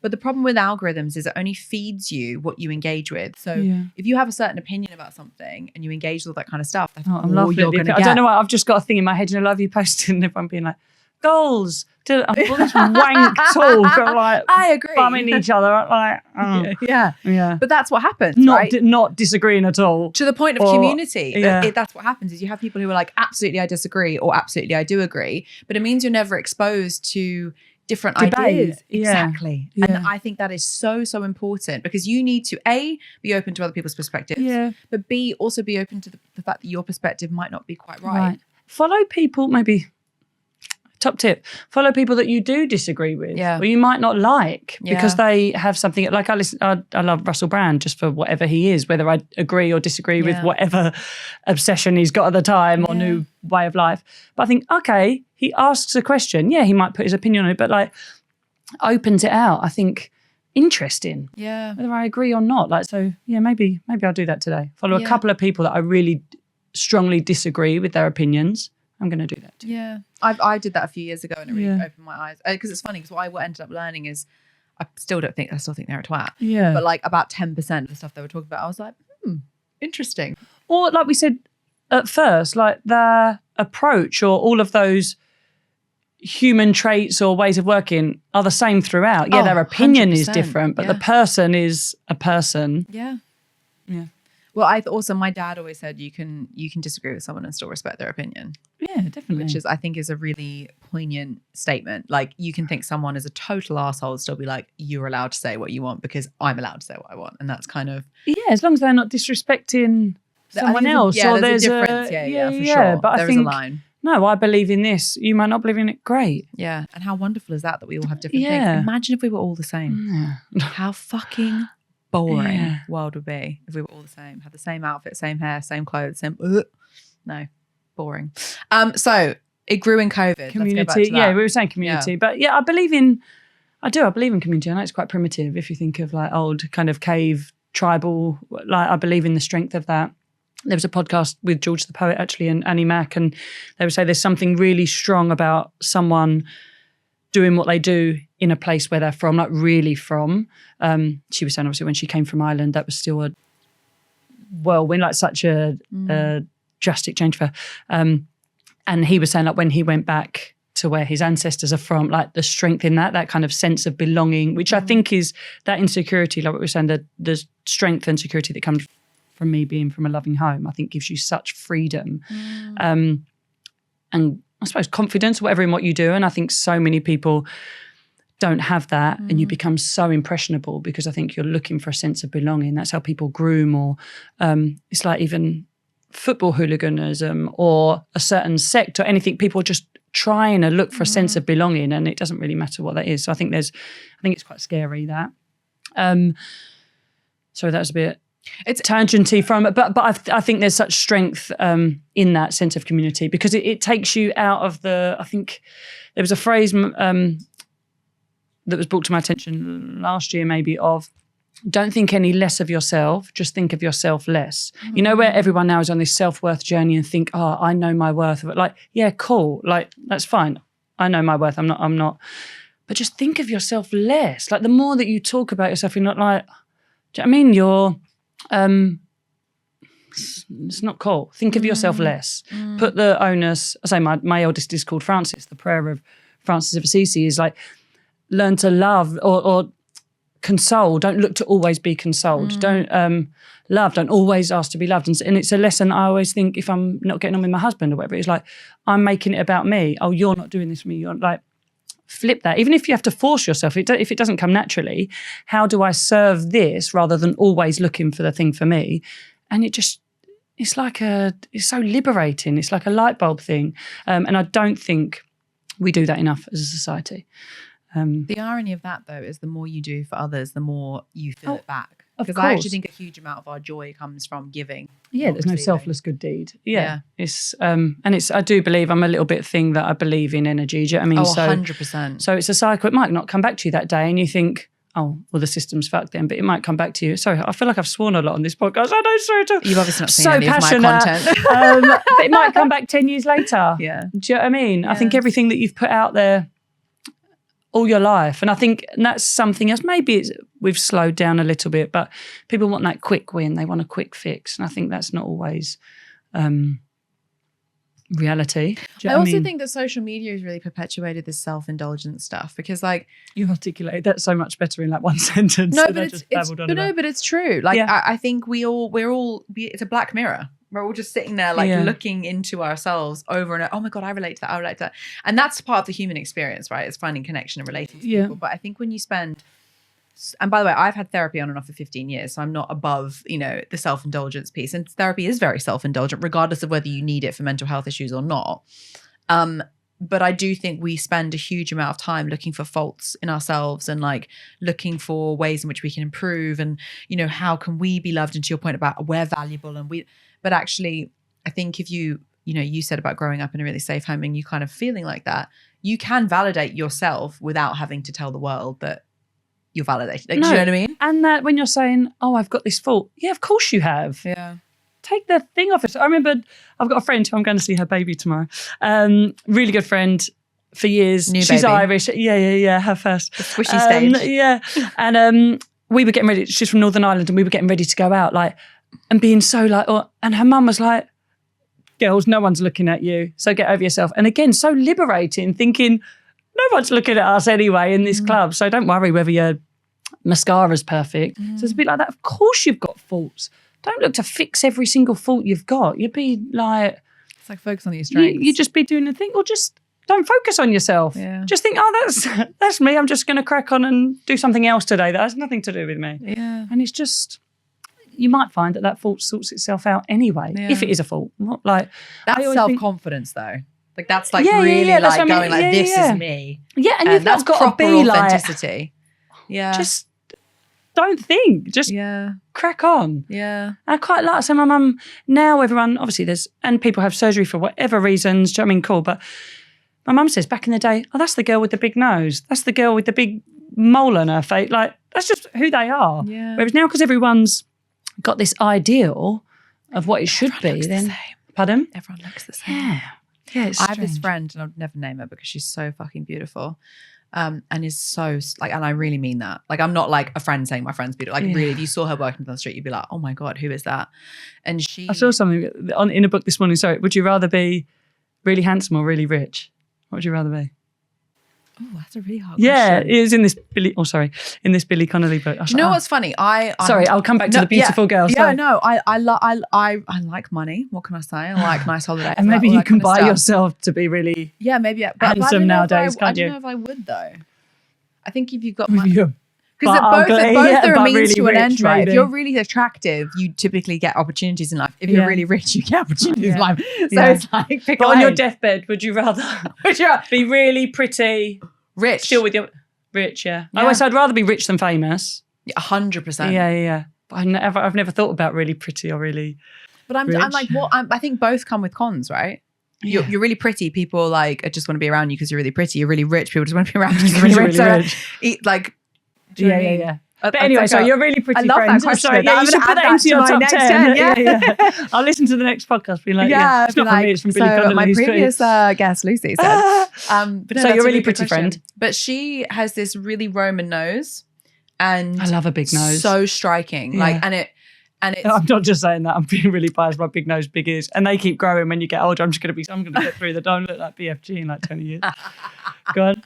Speaker 2: But the problem with algorithms is it only feeds you what you engage with. So if you have a certain opinion about something and you engage with all that kind of stuff, that's all you're going to get.
Speaker 3: I don't know why, I've just got a thing in my head and I love you posting and everyone being like, goals. All this wank talk of like
Speaker 2: I agree.
Speaker 3: bumming each other. Like,
Speaker 2: yeah. But that's what happens,
Speaker 3: not disagreeing at all.
Speaker 2: To the point of community. That's what happens is you have people who are like, absolutely I disagree or absolutely I do agree. But it means you're never exposed to different ideas. Exactly. And I think that is so, so important because you need to A, be open to other people's perspectives, but B, also be open to the fact that your perspective might not be quite right.
Speaker 3: Follow people, maybe top tip, follow people that you do disagree with or you might not like because they have something like I love Russell Brand just for whatever he is, whether I agree or disagree with whatever obsession he's got at the time or new way of life. But I think, okay, he asks a question. Yeah, he might put his opinion on it, but like opens it out. I think interesting.
Speaker 2: Yeah.
Speaker 3: Whether I agree or not. Like, so yeah, maybe I'll do that today. Follow a couple of people that I really strongly disagree with their opinions. I'm going to do that too.
Speaker 2: Yeah. I did that a few years ago and it really opened my eyes. Because it's funny because what I ended up learning is I still think they're a twat.
Speaker 3: Yeah.
Speaker 2: But like about 10% of the stuff they were talking about, I was like, interesting.
Speaker 3: Or like we said at first, like their approach or all of those human traits or ways of working are the same throughout. Yeah, their opinion is different, but the person is a person.
Speaker 2: Yeah.
Speaker 3: Yeah.
Speaker 2: Well, my dad always said you can disagree with someone and still respect their opinion.
Speaker 3: Yeah, definitely.
Speaker 2: Which I think is a really poignant statement. Like you can think someone is a total arsehole and still be like, you're allowed to say what you want because I'm allowed to say what I want. And that's kind of...
Speaker 3: Yeah, as long as they're not disrespecting someone else.
Speaker 2: Yeah, there's a difference. For sure.
Speaker 3: But
Speaker 2: there is a line.
Speaker 3: No, I believe in this. You might not believe in it. Great.
Speaker 2: Yeah. And how wonderful is that we all have different things. Imagine if we were all the same.
Speaker 3: Yeah.
Speaker 2: How fucking boring world would be if we were all the same. Had the same outfit, same hair, same clothes, same... No, boring. So it grew in COVID.
Speaker 3: Community.
Speaker 2: Let's go back to that.
Speaker 3: Yeah, we were saying community. But yeah, I believe in community. I know it's quite primitive if you think of like old kind of cave tribal, like I believe in the strength of that. There was a podcast with George the Poet actually and Annie Mac, and they would say there's something really strong about someone doing what they do in a place where they're from, like really from. She was saying obviously when she came from Ireland, that was still a whirlwind, like such a drastic change for her. And he was saying like when he went back to where his ancestors are from, like the strength in that kind of sense of belonging, which I think is that insecurity, like what we were saying, the strength and security that comes from me being from a loving home, I think gives you such freedom. And I suppose confidence, whatever in what you do. And I think so many people don't have that and you become so impressionable because I think you're looking for a sense of belonging. That's how people groom, or it's like even football hooliganism or a certain sect or anything. People are just trying to look for a sense of belonging and it doesn't really matter what that is. So I think it's quite scary that. Sorry, that was a bit... It's tangenty from it, but I think there's such strength in that sense of community because it takes you out of the... I think there was a phrase that was brought to my attention last year maybe of don't think any less of yourself, just think of yourself less. You know where everyone now is on this self-worth journey and think, oh, I know my worth. Like, yeah, cool. Like, that's fine. I know my worth. I'm not. But just think of yourself less. Like the more that you talk about yourself, you're not like, do you know what I mean? You're... it's not cool. Think of yourself less. Put the onus... I say my eldest is called Francis. The prayer of Francis of Assisi is like, learn to love or console. Don't look to always be consoled. Don't love. Don't always ask to be loved. And it's a lesson I always think if I'm not getting on with my husband or whatever, it's like, I'm making it about me. Oh, you're not doing this for me. You're like, flip that. Even if you have to force yourself, if it doesn't come naturally, how do I serve this rather than always looking for the thing for me? And it's so liberating. It's like a light bulb thing. And I don't think we do that enough as a society.
Speaker 2: The irony of that though is the more you do for others, the more you feel it back. Because I actually think a huge amount of our joy comes from giving.
Speaker 3: Yeah, there's no selfless good deed. Yeah. It's I do believe I'm a little bit thing that I believe in energy. Do you know what I mean?
Speaker 2: 100%.
Speaker 3: So it's a cycle. It might not come back to you that day and you think, oh, well, the system's fucked then, but it might come back to you. Sorry, I feel like I've sworn a lot on this podcast. I know, sorry.
Speaker 2: You've obviously not seen any of my content.
Speaker 3: But it might come back 10 years later.
Speaker 2: Yeah.
Speaker 3: Do you know what I mean? I think everything that you've put out there all your life, and I think that's something else. Maybe we've slowed down a little bit, but people want that quick win. They want a quick fix. And I think that's not always reality.
Speaker 2: I also think that social media has really perpetuated this self-indulgent stuff because like
Speaker 3: you articulated that so much better in like one sentence.
Speaker 2: No, but it's true. Like I think it's a black mirror. We're all just sitting there like looking into ourselves over and over. Oh my God, I relate to that. And that's part of the human experience, right? It's finding connection and relating to people. But I think when you spend, and by the way, I've had therapy on and off for 15 years. So I'm not above, the self-indulgence piece. And therapy is very self-indulgent, regardless of whether you need it for mental health issues or not. But I do think we spend a huge amount of time looking for faults in ourselves and like looking for ways in which we can improve and, how can we be loved? And to your point about we're valuable but actually I think if you said about growing up in a really safe home and you kind of feeling like that, you can validate yourself without having to tell the world that you're validated. Like, do you know what I mean?
Speaker 3: And that when you're saying, oh, I've got this fault. Yeah, of course you have.
Speaker 2: Yeah.
Speaker 3: Take the thing off it. I remember I've got a friend who I'm going to see her baby tomorrow. Really good friend for years. She's baby. Irish. Yeah. Her first.
Speaker 2: The squishy stage.
Speaker 3: Yeah. And we were getting ready. She's from Northern Ireland and we were getting ready to go out like, and being so like, and her mum was like, girls, no one's looking at you. So get over yourself. And again, so liberating thinking no one's looking at us anyway in this club. So don't worry whether your mascara's perfect. So it's a bit like that. Of course you've got faults. Don't look to fix every single fault you've got. You'd be like...
Speaker 2: It's like focus on your strengths.
Speaker 3: You just be doing the thing or just don't focus on yourself.
Speaker 2: Yeah.
Speaker 3: Just think, that's me. I'm just going to crack on and do something else today that has nothing to do with me.
Speaker 2: Yeah.
Speaker 3: And it's just... You might find that fault sorts itself out anyway, if it is a fault. Not like...
Speaker 2: That's self-confidence though. Like that's like really like going like, this is me.
Speaker 3: Yeah, and you've not got to be
Speaker 2: authenticity. Yeah.
Speaker 3: Just don't think. Just crack on.
Speaker 2: Yeah.
Speaker 3: I quite like, so my mum, now everyone, obviously and people have surgery for whatever reasons, do you know what I mean? Cool. But my mum says back in the day, oh, that's the girl with the big nose. That's the girl with the big mole on her face. Like, that's just who they are.
Speaker 2: Yeah.
Speaker 3: Whereas now, because everyone's got this ideal of what it should be, then.
Speaker 2: The
Speaker 3: Pardon?
Speaker 2: Everyone looks the same.
Speaker 3: Yeah. Yeah,
Speaker 2: I have this friend, and I'll never name her because she's so fucking beautiful. And is so like, and I really mean that. Like, I'm not like a friend saying my friend's beautiful. Like, really, if you saw her working down the street, you'd be like, oh my God, who is that? And I
Speaker 3: saw something in a book this morning. Sorry, would you rather be really handsome or really rich? What would you rather be?
Speaker 2: Oh, that's a really hard
Speaker 3: question. Yeah,
Speaker 2: it
Speaker 3: is in this Billy Connolly book.
Speaker 2: Do you know what's funny?
Speaker 3: Sorry, I'll come back to the beautiful girl.
Speaker 2: Yeah, no, I like money. What can I say? I like nice holidays.
Speaker 3: And maybe you can buy yourself to be really
Speaker 2: maybe
Speaker 3: handsome nowadays, can't you?
Speaker 2: I don't know if I would though. I think if you've got money. Because both are a means really to an end, right? If you're really attractive, you typically get opportunities in life. If you're really rich, you get opportunities in life. So it's like,
Speaker 3: but on your deathbed, would you rather be really pretty,
Speaker 2: rich,
Speaker 3: still with your rich? Yeah. I'd rather be rich than famous.
Speaker 2: 100%.
Speaker 3: Yeah. But I've never thought about really pretty or really.
Speaker 2: But I'm like, I think both come with cons, right?
Speaker 3: Yeah.
Speaker 2: You're really pretty. People like just want to be around you because you're really pretty. You're really rich. People just want to be around you because you're really rich.
Speaker 3: Yeah. But anyway, so you're really pretty.
Speaker 2: I love
Speaker 3: friends.
Speaker 2: that question.
Speaker 3: Sorry, you should put that into your top 10. Yeah. I'll listen to the next podcast. Being like, it's not from me, it's from Billy Connolly.
Speaker 2: My previous guest, Lucy, said. But
Speaker 3: so you're a really pretty friend.
Speaker 2: But she has this really Roman nose, and
Speaker 3: I love a big nose.
Speaker 2: So striking. Like, and it's.
Speaker 3: I'm not just saying that. I'm being really biased by big nose, big ears, and they keep growing when you get older. I'm going to get through the don't look like BFG in like 20 years. Go on.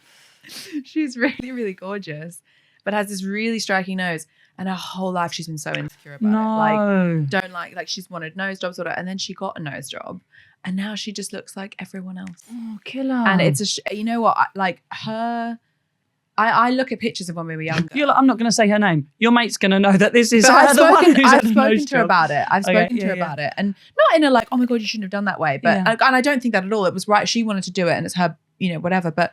Speaker 2: She's really, really gorgeous, but has this really striking nose, and her whole life she's been so insecure about it. Like, don't like she's wanted nose jobs or whatever, and then she got a nose job, and now she just looks like everyone else.
Speaker 3: Oh, killer!
Speaker 2: And it's you know what? Like her. I look at pictures of when we were younger.
Speaker 3: I'm not going to say her name. Your mate's going to know that this is
Speaker 2: I've spoken
Speaker 3: to
Speaker 2: her about it. I've spoken to her about it. And not in a like, oh my God, you shouldn't have done that way. But and I don't think that at all. It was right. She wanted to do it and it's her, whatever. But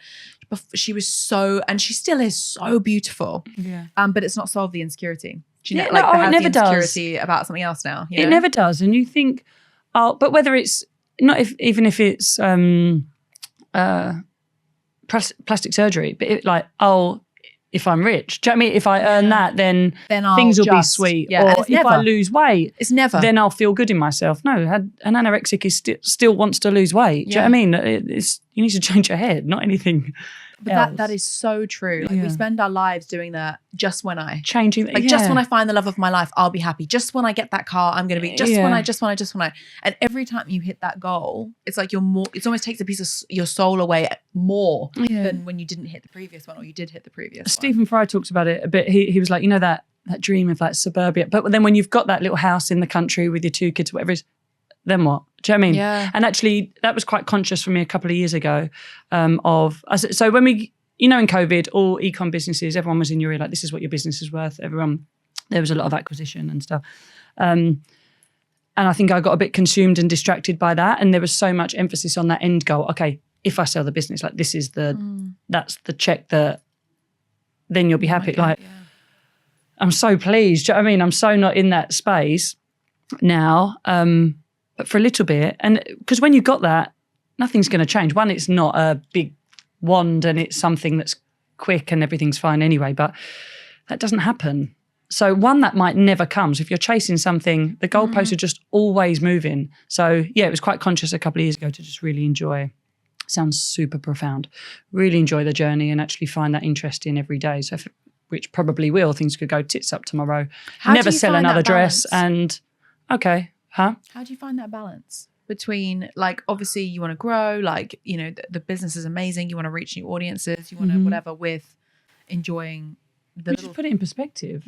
Speaker 2: she was so, and she still is so beautiful.
Speaker 3: Yeah.
Speaker 2: But it's not solved the insecurity. Do you know, like,
Speaker 3: it never does.
Speaker 2: Insecurity about something else now. You know?
Speaker 3: It never does. And you think, but whether it's not, even if it's plastic surgery, but if I'm rich, do you know what I mean? If I earn that, then things will be sweet.
Speaker 2: Yeah,
Speaker 3: or if I lose weight,
Speaker 2: it's never.
Speaker 3: Then I'll feel good in myself. No, an anorexic is still wants to lose weight. Do you know what I mean? You need to change your head, not anything.
Speaker 2: But that is so true. Like, we spend our lives doing that. Just when I
Speaker 3: just
Speaker 2: when I find the love of my life, I'll be happy. Just when I get that car, I'm going to be. Just when I. And every time you hit that goal, it's like you're more. It almost takes a piece of your soul away more than when you didn't hit the previous one, or you did hit the previous.
Speaker 3: Stephen Fry talks about it a bit. He was like, that dream of like suburbia, but then when you've got that little house in the country with your 2 kids, whatever it is, then what? Do you know what I mean?
Speaker 2: Yeah.
Speaker 3: And actually, that was quite conscious for me a couple of years ago. So when we. In COVID, all e-com businesses, everyone was in your ear, like, this is what your business is worth. There was a lot of acquisition and stuff. And I think I got a bit consumed and distracted by that. And there was so much emphasis on that end goal. Okay, if I sell the business, like, this is that's the check that then you'll be happy. I'm so pleased. Do you know what I mean? I'm so not in that space now, but for a little bit. And because when you got that, nothing's going to change. One, it's not a big wand and it's something that's quick and everything's fine anyway, but that doesn't happen. So one, that might never come. So if you're chasing something, the goalposts are just always moving. So yeah, it was quite conscious a couple of years ago to just really enjoy, sounds super profound, really enjoy the journey and actually find that interesting every day. So which probably will, things could go tits up tomorrow. Never sell another dress and okay, huh?
Speaker 2: How do you find that balance? Between, like, obviously you want to grow, like, the business is amazing, you want to reach new audiences, you want to whatever, with enjoying
Speaker 3: just put it in perspective.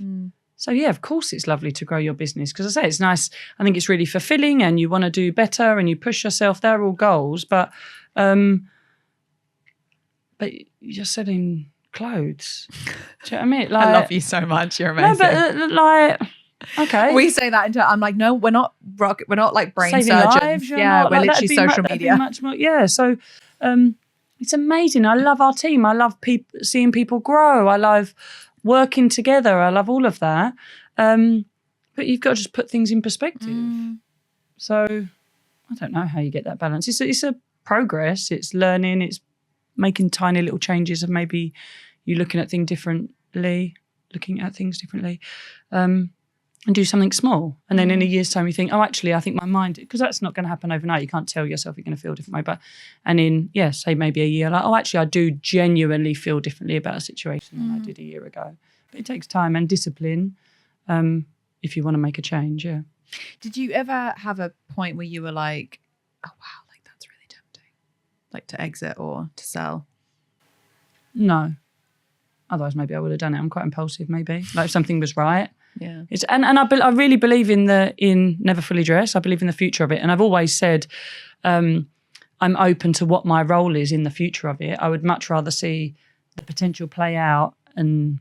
Speaker 3: So yeah, of course it's lovely to grow your business, because I say it's nice. I think it's really fulfilling and you want to do better and you push yourself. They're all goals, but you're selling clothes. Do you know what I mean? Like,
Speaker 2: I love you so much. You're amazing.
Speaker 3: No, but okay.
Speaker 2: We say that I'm like, no, we're not like brain
Speaker 3: saving
Speaker 2: surgeons.
Speaker 3: Lives,
Speaker 2: yeah, we're literally social media.
Speaker 3: Much more, yeah. So it's amazing. I love our team. I love seeing people grow. I love working together. I love all of that. But you've got to just put things in perspective. So I don't know how you get that balance. It's a progress. It's learning. It's making tiny little changes of maybe you looking at things differently, and do something small. And then in a year's time you think, oh, actually, I think my mind, because that's not going to happen overnight. You can't tell yourself you're going to feel a different way. But, and in, say maybe a year, like, oh, actually, I do genuinely feel differently about a situation than I did a year ago. But it takes time and discipline if you want to make a change, yeah.
Speaker 2: Did you ever have a point where you were like, oh, wow, like, that's really tempting, like, to exit or to sell?
Speaker 3: No. Otherwise, maybe I would have done it. I'm quite impulsive, maybe. Like, if something was right.
Speaker 2: Yeah.
Speaker 3: And I really believe in Never Fully Dressed. I believe in the future of it. And I've always said I'm open to what my role is in the future of it. I would much rather see the potential play out and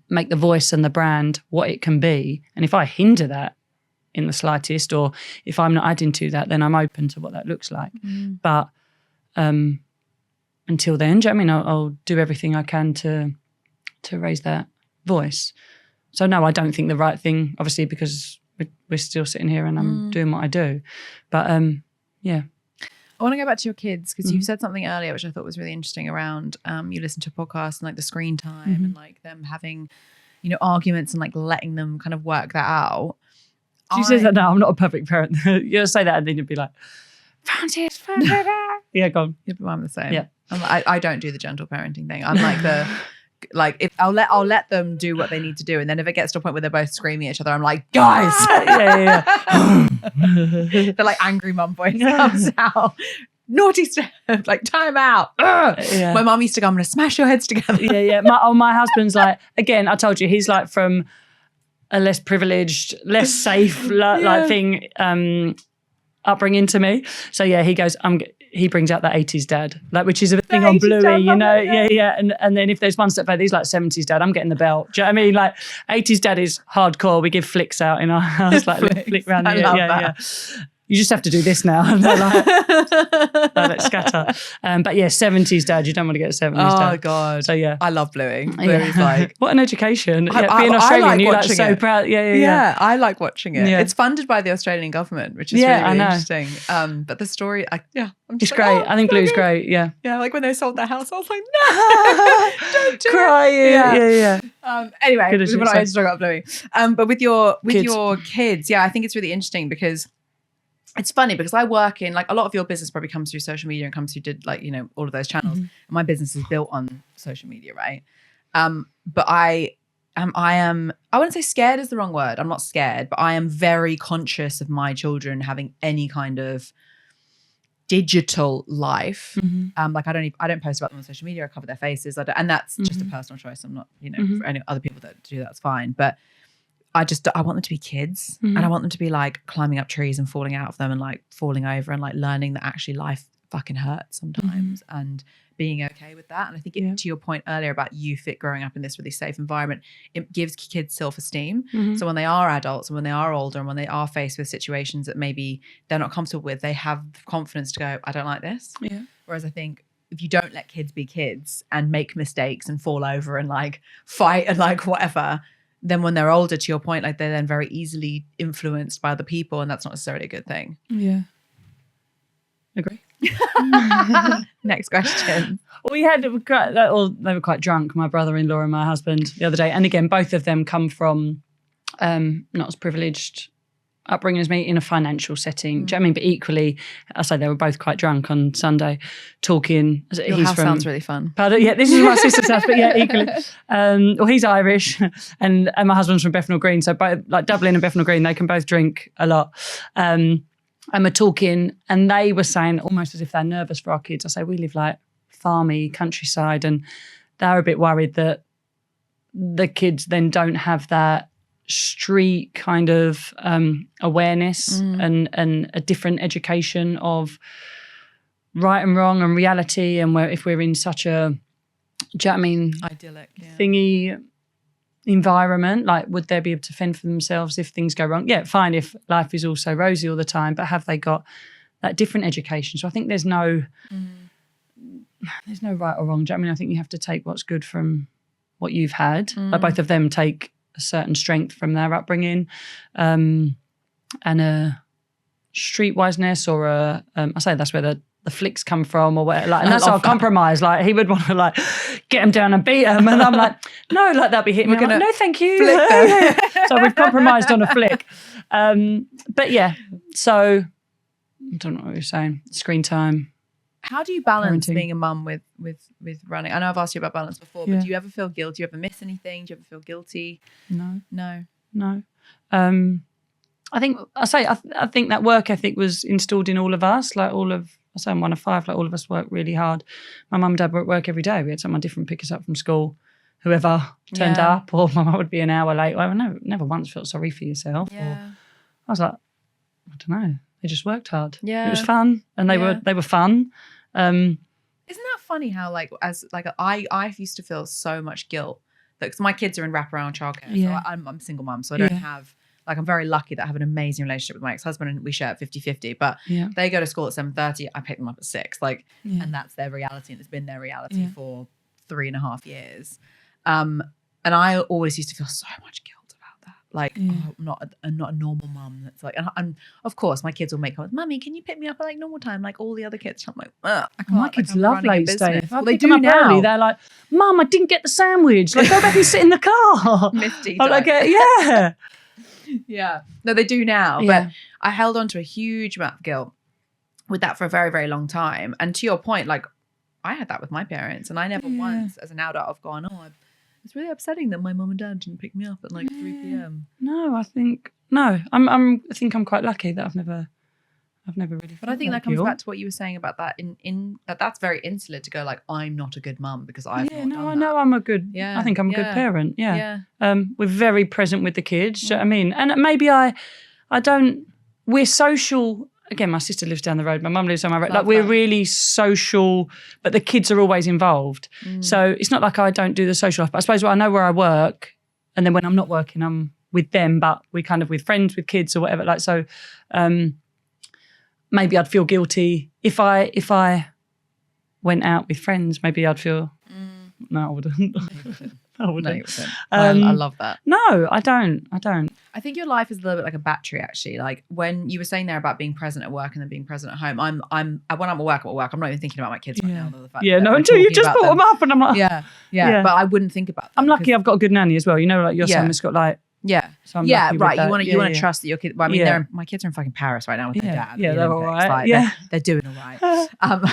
Speaker 3: make the voice and the brand what it can be. And if I hinder that in the slightest, or if I'm not adding to that, then I'm open to what that looks like. But until then, do you know what I mean? I'll do everything I can to raise that voice. So no, I don't think the right thing, obviously, because we're still sitting here and I'm doing what I do. But yeah.
Speaker 2: I want to go back to your kids, because you said something earlier which I thought was really interesting around you listen to a podcast and like the screen time and like them having, arguments and like letting them kind of work that out.
Speaker 3: She says that now, I'm not a perfect parent. You'll say that and then you'll be like, Francis, yeah, go on.
Speaker 2: Yeah, but I'm the same.
Speaker 3: Yeah.
Speaker 2: I don't do the gentle parenting thing. I'm like if I'll let them do what they need to do, and then if it gets to a point where they're both screaming at each other, I'm like, guys, they're like angry mum voice comes out, naughty stuff, like time out. My mum used to go, I'm gonna smash your heads together.
Speaker 3: My husband's like, again, I told you, he's like from a less privileged, less safe thing upbringing to me. So yeah, he goes, he brings out the 80s dad, like, which is a thing on Bluey, and then if there's one step further, he's like 70s dad, I'm getting the belt. Do you know what I mean? Like 80s dad is hardcore. We give flicks out in our house, like flick around the You just have to do this now. And they're like, let's scatter. But yeah, 70s dad, you don't want to get a 70s dad.
Speaker 2: Oh God.
Speaker 3: So yeah.
Speaker 2: I love bluing. Bluey's like.
Speaker 3: What an education. Being Australian,
Speaker 2: like
Speaker 3: you're like
Speaker 2: watching
Speaker 3: so
Speaker 2: it.
Speaker 3: proud. Yeah.
Speaker 2: Yeah, I like watching it.
Speaker 3: Yeah.
Speaker 2: It's funded by the Australian government, which is really interesting. But the story,
Speaker 3: it's great. I think Blue's great. Yeah.
Speaker 2: Yeah, like when they sold their house, I was like, no, don't do
Speaker 3: it.
Speaker 2: Yeah. Anyway, we're not here to talk about Bluey. But with your kids, I think it's really interesting because it's funny because I work in, like, a lot of your business probably comes through social media and comes through all of those channels. And my business is built on social media, right? But I wouldn't say scared is the wrong word. I'm not scared, but I am very conscious of my children having any kind of digital life. Like I don't post about them on social media. I cover their faces. And that's just a personal choice. I'm not, for any other people that do that's fine. But I want them to be kids, and I want them to be like climbing up trees and falling out of them and like falling over and like learning that actually life fucking hurts sometimes and being okay with that. And I think to your point earlier about you growing up in this really safe environment, it gives kids self-esteem. So when they are adults and when they are older and when they are faced with situations that maybe they're not comfortable with, they have confidence to go, I don't like this. Yeah. Whereas I think if you don't let kids be kids and make mistakes and fall over and like fight and like whatever, then when they're older, to your point, like they're then very easily influenced by other people, and that's not necessarily a good thing.
Speaker 3: Yeah. Agree.
Speaker 2: Next question.
Speaker 3: They were quite drunk, my brother-in-law and my husband, the other day. And again, both of them come from not as privileged upbringing as me in a financial setting. Do you know what I mean? But equally, I say they were both quite drunk on Sunday, talking.
Speaker 2: Your house sounds really fun.
Speaker 3: Pardon? Yeah, this is my sister's house, but yeah, equally. Well, he's Irish, and my husband's from Bethnal Green, so both, like Dublin and Bethnal Green, they can both drink a lot. And we're talking, and they were saying almost as if they're nervous for our kids. I say we live like farmy countryside, and they're a bit worried that the kids then don't have that street kind of awareness and a different education of right and wrong and reality, and if we're in such a, do you know what I mean,
Speaker 2: idyllic
Speaker 3: thingy environment, like would they be able to fend for themselves if things go wrong? Yeah, fine if life is also rosy all the time, but have they got that different education? So I think there's no right or wrong. Do you know what I mean? I think you have to take what's good from what you've had. Like both of them take a certain strength from their upbringing, and a streetwiseness, or I say that's where the flicks come from, or whatever. Like, and that's our compromise. Like he would want to like get them down and beat them, and I'm like, no, like that'll be hitting me. Like, no, thank you. So we've compromised on a flick. But yeah, so I don't know what you're saying. Screen time.
Speaker 2: How do you balance being a mum with running? I know I've asked you about balance before, but do you ever feel guilty? Do you ever miss anything? Do you ever feel guilty?
Speaker 3: No. I think that work ethic was installed in all of us. Like I'm one of five. Like all of us work really hard. My mum and dad were at work every day. We had someone different pick us up from school, whoever turned up, or my mum would be an hour late. I never once felt sorry for yourself. Yeah. I was like, I don't know. They just worked hard. Yeah. It was fun, and they were fun.
Speaker 2: Isn't that funny how I used to feel so much guilt because my kids are in wraparound childcare. So I'm a single mum, so I don't have, like, I'm very lucky that I have an amazing relationship with my ex-husband and we share 50-50, but they go to school at 7:30, I pick them up at 6, and that's their reality, and it's been their reality for 3.5 years. And I always used to feel so much guilt about that. Like, I'm not a normal mum. That's like, and of course my kids will make comments, Mummy, can you pick me up at like normal time like all the other kids? I'm like, I can't.
Speaker 3: My kids love late stay.
Speaker 2: Well, they do now.
Speaker 3: Early, they're like, Mum, I didn't get the sandwich. Like, go back and sit in the car.
Speaker 2: Misty.
Speaker 3: I'm like, yeah.
Speaker 2: Yeah. No, they do now. But I held on to a huge amount of guilt with that for a very, very long time. And to your point, like, I had that with my parents, and I never once as an adult have gone, it's really upsetting that my mum and dad didn't pick me up at like 3 p.m.
Speaker 3: No, I think I'm quite lucky that I've never really.
Speaker 2: But I think that comes back to what you were saying about that in that's very insular to go like, I'm not a good mum because I've not done that.
Speaker 3: I know I'm a good. I think I'm a good parent. Yeah. We're very present with the kids. Do you know what I mean? And maybe I don't. We're social. Again, my sister lives down the road. My mum lives on my road. Like, we're really social, but the kids are always involved. So it's not like I don't do the social life. But I suppose I know where I work, and then when I'm not working, I'm with them. But we're kind of with friends, with kids, or whatever. Like, so, maybe I'd feel guilty if I went out with friends. Maybe I'd feel no, I wouldn't. I wouldn't.
Speaker 2: No, you wouldn't. I love that.
Speaker 3: No, I don't.
Speaker 2: I think your life is a little bit like a battery, actually. Like when you were saying there about being present at work and then being present at home, when I'm at work, I'm not even thinking about my kids right now. The fact that
Speaker 3: until you just brought them up, and I'm like,
Speaker 2: yeah. But I wouldn't think about that.
Speaker 3: I'm lucky I've got a good nanny as well. You know, like your son has got like.
Speaker 2: Yeah.
Speaker 3: So I'm right.
Speaker 2: You want to trust that your kids. Well, I mean, my kids are in fucking Paris right now with their dad.
Speaker 3: Yeah, they're all right.
Speaker 2: Like, they're doing all right.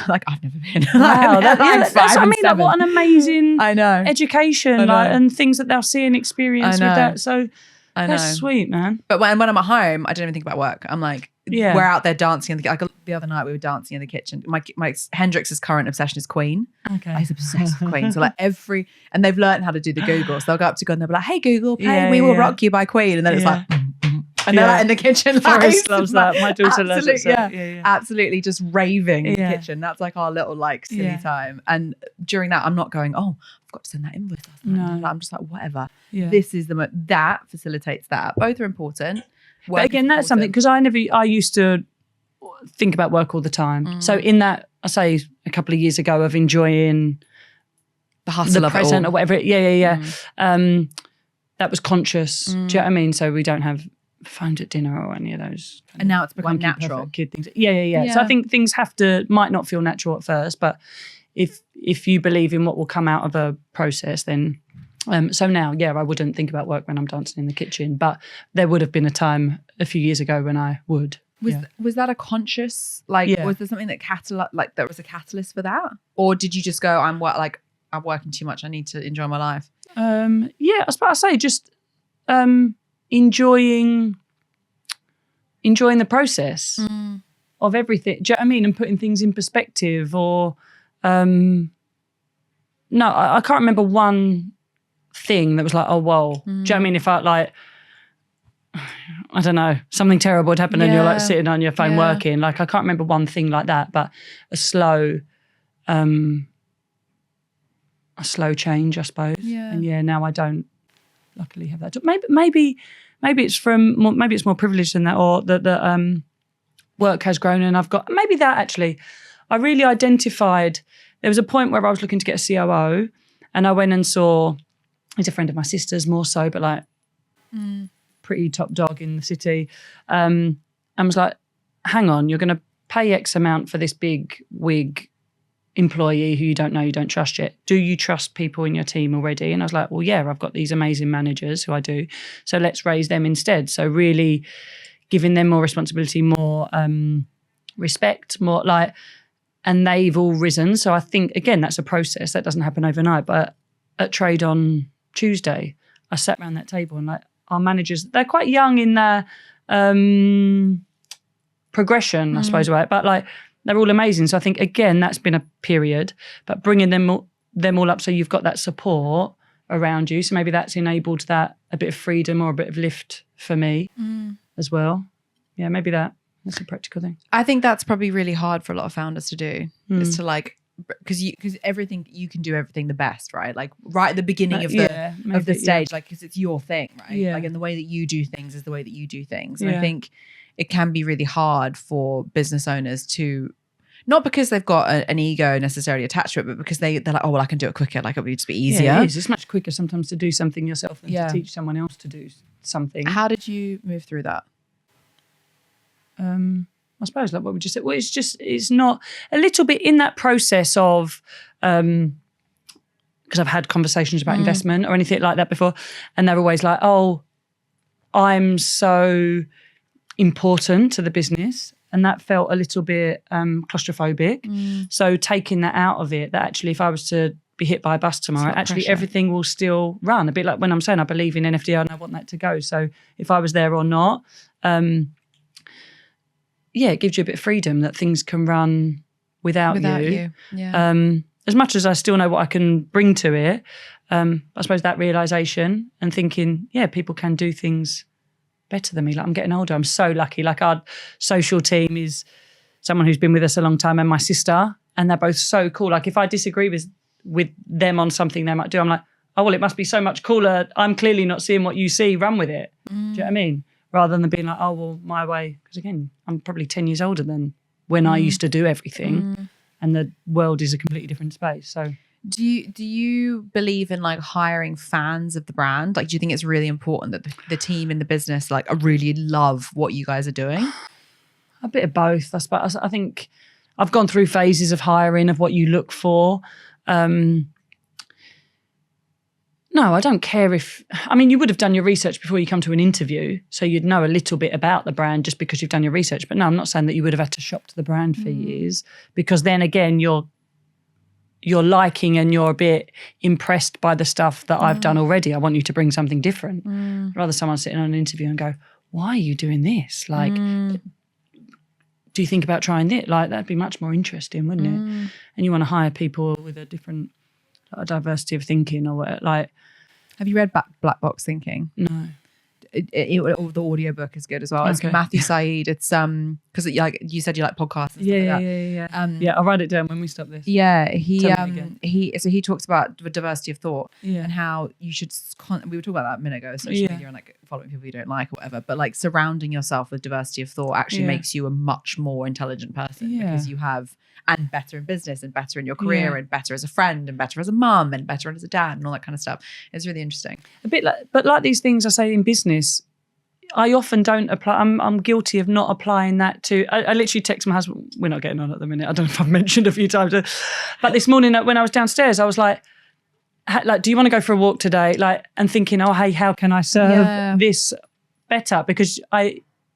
Speaker 2: Like I've never been.
Speaker 3: Wow, that's what I mean. Like, what an amazing education, and things that they'll see and experience with that. So that's sweet, man.
Speaker 2: But when I'm at home, I don't even think about work. I'm like, we're out there dancing like the other night we were dancing in the kitchen. My Hendrix's current obsession is Queen.
Speaker 3: Okay,
Speaker 2: he's obsessed with Queen. So like and they've learned how to do the Google. So they'll go up to God and they'll be like, "Hey Google, play We Will Rock You by Queen," and then it's like, and they're like in the kitchen.
Speaker 3: Forrest loves that. My daughter loves it. So,
Speaker 2: absolutely, just raving in the kitchen. That's like our little like silly time. And during that, I'm not going, "Oh, I've got to send that invoice." No, I'm just like, whatever. Yeah. This is that facilitates that. Both are important.
Speaker 3: But again, that's something, because I used to think about work all the time. So in that, I say a couple of years ago, of enjoying
Speaker 2: the hustle of
Speaker 3: present
Speaker 2: it all.
Speaker 3: Or whatever. That was conscious. Do you know what I mean? So we don't have phones at dinner or any of those.
Speaker 2: And now it's become natural.
Speaker 3: Kid things. Yeah. So I think things might not feel natural at first, but if you believe in what will come out of a process, then. So now, I wouldn't think about work when I'm dancing in the kitchen, but there would have been a time a few years ago when I would.
Speaker 2: Was that a conscious, was there something that there was a catalyst for that? Or did you just go, I'm working too much, I need to enjoy my life?
Speaker 3: I suppose I say just enjoying the process of everything. Do you know what I mean? And putting things in perspective or, no, I can't remember one thing that was like, oh, whoa. Do you know what I mean? If I I don't know, something terrible would happen and you're like sitting on your phone working. Like I can't remember one thing like that, but a slow change, I suppose. Yeah. And now I don't luckily have that. Maybe it's more privileged than that, or that work has grown and I've got maybe that actually. I really identified. There was a point where I was looking to get a COO, and I went and saw. He's a friend of my sister's, more so, but like pretty top dog in the city. And was like, hang on, you're going to pay X amount for this big wig employee who you don't know, you don't trust yet. Do you trust people in your team already? And I was like, well, yeah, I've got these amazing managers who I do. So let's raise them instead. So really giving them more responsibility, more respect, more like, and they've all risen. So I think, again, that's a process. That doesn't happen overnight. But at Trade on Tuesday, I sat around that table and like our managers, they're quite young in their progression, I suppose, right? But like they're all amazing. So I think, again, that's been a period, but bringing them all up so you've got that support around you. So maybe that's enabled that a bit of freedom or a bit of lift for me as well. Yeah, maybe that's a practical thing.
Speaker 2: I think that's probably really hard for a lot of founders to do, is to like, because everything, you can do everything the best, right? Like right at the beginning of the stage, like, because it's your thing, right? Yeah. Like, and the way that you do things is the way that you do things. And I think it can be really hard for business owners to, not because they've got an ego necessarily attached to it, but because they're like, oh, well, I can do it quicker. Like it would just be easier.
Speaker 3: Yeah, it is. It's much quicker sometimes to do something yourself than to teach someone else to do something.
Speaker 2: How did you move through that?
Speaker 3: I suppose like what we just said. Well, it's not a little bit in that process of, because I've had conversations about investment or anything like that before, and they're always like, oh, I'm so important to the business. And that felt a little bit claustrophobic. So taking that out of it, that actually if I was to be hit by a bus tomorrow, actually everything will still run. A bit like when I'm saying I believe in NFDR and I want that to go. So if I was there or not, it gives you a bit of freedom that things can run without you. Yeah. As much as I still know what I can bring to it, I suppose that realisation and thinking, people can do things better than me. Like I'm getting older. I'm so lucky. Like our social team is someone who's been with us a long time and my sister, and they're both so cool. Like if I disagree with them on something they might do, I'm like, oh, well, it must be so much cooler. I'm clearly not seeing what you see. Run with it. Do you know what I mean? Rather than being like, oh, well, my way. Because again, I'm probably 10 years older than when I used to do everything, and the world is a completely different space. So
Speaker 2: do you believe in like hiring fans of the brand? Like, do you think it's really important that the team in the business like really love what you guys are doing?
Speaker 3: A bit of both, I suppose. I think I've gone through phases of hiring, of what you look for. No, I don't care you would have done your research before you come to an interview, so you'd know a little bit about the brand just because you've done your research. But no, I'm not saying that you would have had to shop to the brand for years, because then again, you're liking and you're a bit impressed by the stuff that I've done already. I want you to bring something different. Rather someone sitting on an interview and go, why are you doing this? Like, do you think about trying this? Like, that'd be much more interesting, wouldn't it? And you want to hire people with a different diversity of thinking or whatever. Like,
Speaker 2: have you read Black Box Thinking?
Speaker 3: No.
Speaker 2: The audiobook is good as well. It's Matthew Said. It's because like you said, you like podcasts and stuff like that.
Speaker 3: Yeah, I'll write it down when we stop this.
Speaker 2: Yeah, he talks about the diversity of thought and how you should. We were talking about that a minute ago. Social media and like following people you don't like or whatever. But like surrounding yourself with diversity of thought actually makes you a much more intelligent person because you have. And better in business and better in your career and better as a friend and better as a mum and better as a dad and all that kind of stuff. It's really interesting.
Speaker 3: A bit like, but like these things I say in business, I often don't apply. I'm guilty of not applying that to. I literally text my husband. We're not getting on at the minute. I don't know if I've mentioned a few times, but this morning when I was downstairs, I was like, do you want to go for a walk today? Like, and thinking, oh, hey, how can I serve this better? Because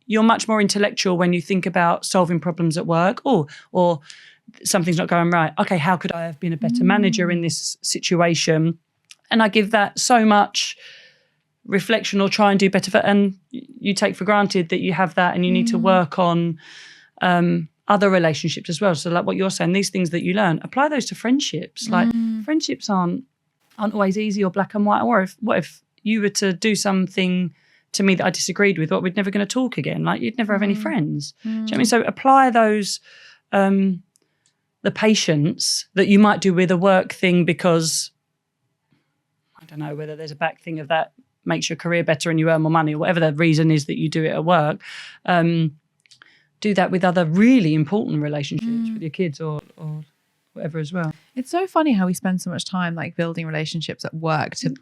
Speaker 3: you're much more intellectual when you think about solving problems at work or something's not going right. Okay, how could I have been a better manager in this situation? And I give that so much reflection or try and do better. And you take for granted that you have that and you need to work on other relationships as well. So like what you're saying, these things that you learn, apply those to friendships. Like friendships aren't always easy or black and white. Or what if you were to do something to me that I disagreed with, we're never going to talk again. Like you'd never have any friends. Do you know what I mean? So apply those... the patience that you might do with a work thing because, I don't know, whether there's a back thing of that makes your career better and you earn more money or whatever the reason is that you do it at work, do that with other really important relationships with your kids or whatever as well.
Speaker 2: It's so funny how we spend so much time like building relationships at work to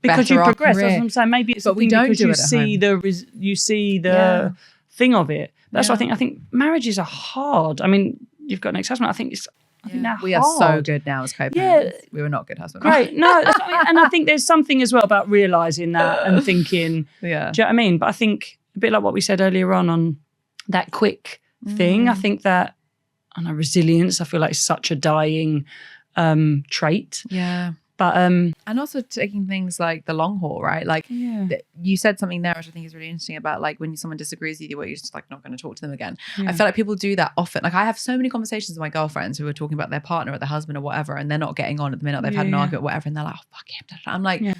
Speaker 3: because you progress. That's what I'm saying. Maybe it's
Speaker 2: but we don't do
Speaker 3: you
Speaker 2: it at
Speaker 3: you see the thing of it. That's what I think marriages are hard. I mean, you've got an ex-husband. I think they're
Speaker 2: we
Speaker 3: hard.
Speaker 2: are so good now as co-parents. Yeah. We were not good husbands.
Speaker 3: Great. No, and I think there's something as well about realising that and thinking, do you know what I mean? But I think a bit like what we said earlier on that quick thing, I think that, resilience, I feel like is such a dying trait.
Speaker 2: Yeah.
Speaker 3: But
Speaker 2: and also taking things like the long haul, right? Like you said something there which I think is really interesting about like when someone disagrees with you, you're just like not going to talk to them again. I feel like people do that often. Like I have so many conversations with my girlfriends who are talking about their partner or their husband or whatever, and they're not getting on at the minute. They've had an argument or whatever, and they're like, "Oh fuck him." I'm like, yeah,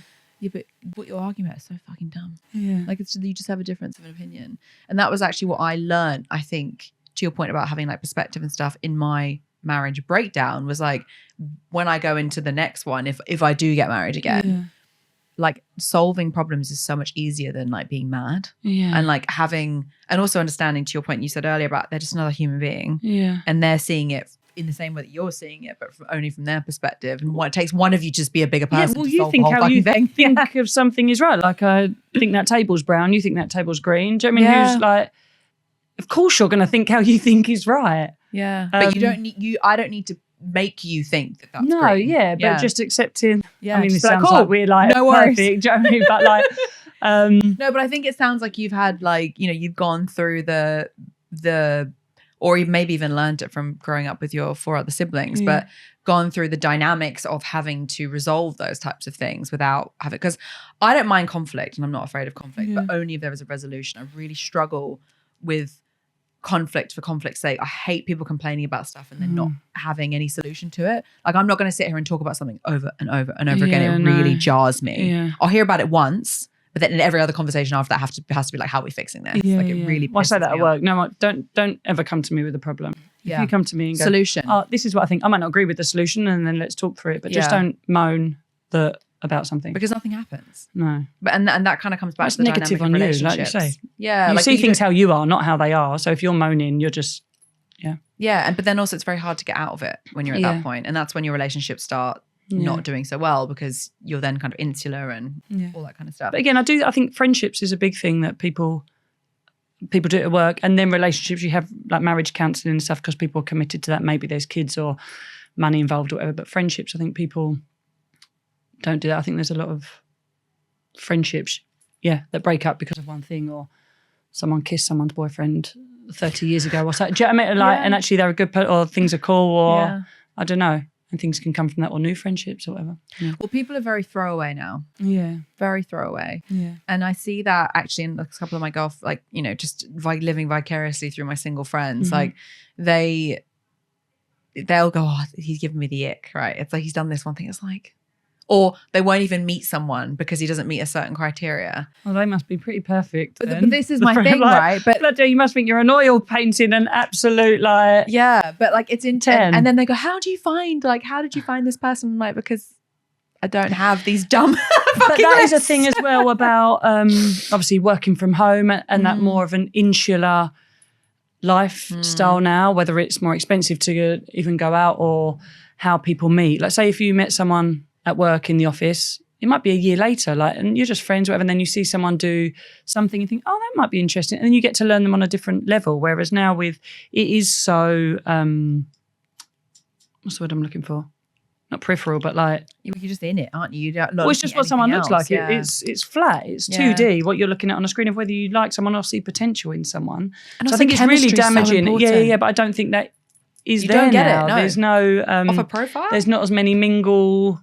Speaker 2: but what you're arguing about is so fucking dumb. Yeah, like you just have a difference of an opinion, and that was actually what I learned. I think to your point about having like perspective and stuff in my marriage breakdown was like when I go into the next one, if I do get married again, like solving problems is so much easier than like being mad and like having and also understanding to your point you said earlier about they're just another human being and they're seeing it in the same way that you're seeing it, but only from their perspective. And what it takes one of you to just be a bigger person.
Speaker 3: Well,
Speaker 2: to
Speaker 3: you
Speaker 2: solve
Speaker 3: think
Speaker 2: the whole
Speaker 3: how you
Speaker 2: thing.
Speaker 3: think of something is right. Like I think that table's brown, you think that table's green. Do you know what I mean? Who's like, of course you're going to think how you think is right.
Speaker 2: Yeah, but you don't need I don't need to make you think that that's green.
Speaker 3: But just accepting.
Speaker 2: Yeah,
Speaker 3: I mean, it sounds
Speaker 2: cool.
Speaker 3: like we're like
Speaker 2: no worries.
Speaker 3: Perfect. Do you know what I mean? But like,
Speaker 2: no, but I think it sounds like you've had like you've gone through the or you've maybe even learned it from growing up with your 4 other siblings, but gone through the dynamics of having to resolve those types of things without having, because I don't mind conflict and I'm not afraid of conflict, but only if there is a resolution. I really struggle with conflict for conflict's sake. I hate people complaining about stuff and then not having any solution to it. Like I'm not going to sit here and talk about something over and over and over again. It really jars me. Yeah. I'll hear about it once, but then in every other conversation after that has to be like, how are we fixing this? It really pisses
Speaker 3: I say that at
Speaker 2: me
Speaker 3: work. No, don't ever come to me with a problem. If you come to me and go,
Speaker 2: solution.
Speaker 3: Oh, this is what I think. I might not agree with the solution and then let's talk through it, but just don't moan about something.
Speaker 2: Because nothing happens.
Speaker 3: No.
Speaker 2: But and that kind of comes back to the
Speaker 3: negative
Speaker 2: dynamic
Speaker 3: on
Speaker 2: of
Speaker 3: you, like you say.
Speaker 2: Yeah.
Speaker 3: You
Speaker 2: like
Speaker 3: see things how you are, not how they are. So if you're moaning, you're just
Speaker 2: Yeah, but then also it's very hard to get out of it when you're at that point, and that's when your relationships start not doing so well, because you're then kind of insular and all that kind of stuff.
Speaker 3: But again, I think friendships is a big thing that people do it at work, and then relationships, you have like marriage counselling and stuff because people are committed to that. Maybe there's kids or money involved or whatever, but friendships, I think people don't do that. I think there's a lot of friendships, that break up because of one thing, or someone kissed someone's boyfriend 30 years ago or something. Do you know what I mean? Like, and actually they're a good person, or things are cool, or I don't know. And things can come from that, or new friendships or whatever. Yeah.
Speaker 2: Well, people are very throwaway now.
Speaker 3: Yeah.
Speaker 2: Very throwaway.
Speaker 3: Yeah.
Speaker 2: And I see that actually in a couple of my golf, like, you know, just living vicariously through my single friends. Like they'll go, oh, he's giving me the ick, right? It's like, he's done this one thing. It's like, or they won't even meet someone because he doesn't meet a certain criteria.
Speaker 3: Well, they must be pretty perfect.
Speaker 2: But this is my thing, right?
Speaker 3: But you must think you're an oil painting, an absolute like.
Speaker 2: Yeah, but like it's in 10. And then they go, how did you find this person? I'm like, because I don't have these dumb
Speaker 3: But that is a thing as well about obviously working from home and that more of an insular lifestyle now, whether it's more expensive to even go out or how people meet. Like say if you met someone at work in the office, it might be a year later, like, and you're just friends or whatever, and then you see someone do something and think, oh, that might be interesting. And then you get to learn them on a different level. Whereas now it is so, what's the word I'm looking for? Not peripheral, but like.
Speaker 2: You're just in it, aren't you?
Speaker 3: Well, it's just what someone looks like. Yeah. It's flat. It's 2D, what you're looking at on a screen, of whether you like someone or see potential in someone. And so I think it's really damaging. So yeah, but I don't think that is there now. You don't get it, no. There's no.
Speaker 2: Off a profile?
Speaker 3: There's not as many life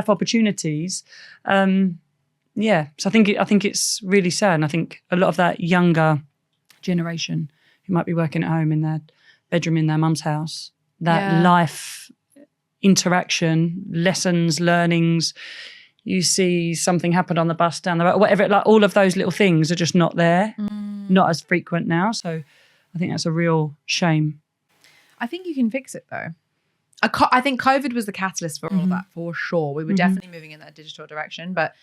Speaker 3: opportunities. So I think it's really sad, and I think a lot of that younger generation who might be working at home in their bedroom in their mum's house, that life interaction, lessons, learnings, you see something happen on the bus down the road, whatever, like all of those little things are just not there, not as frequent now. So I think that's a real shame.
Speaker 2: I think you can fix it though. I think COVID was the catalyst for all of that, for sure. We were definitely moving in that digital direction, but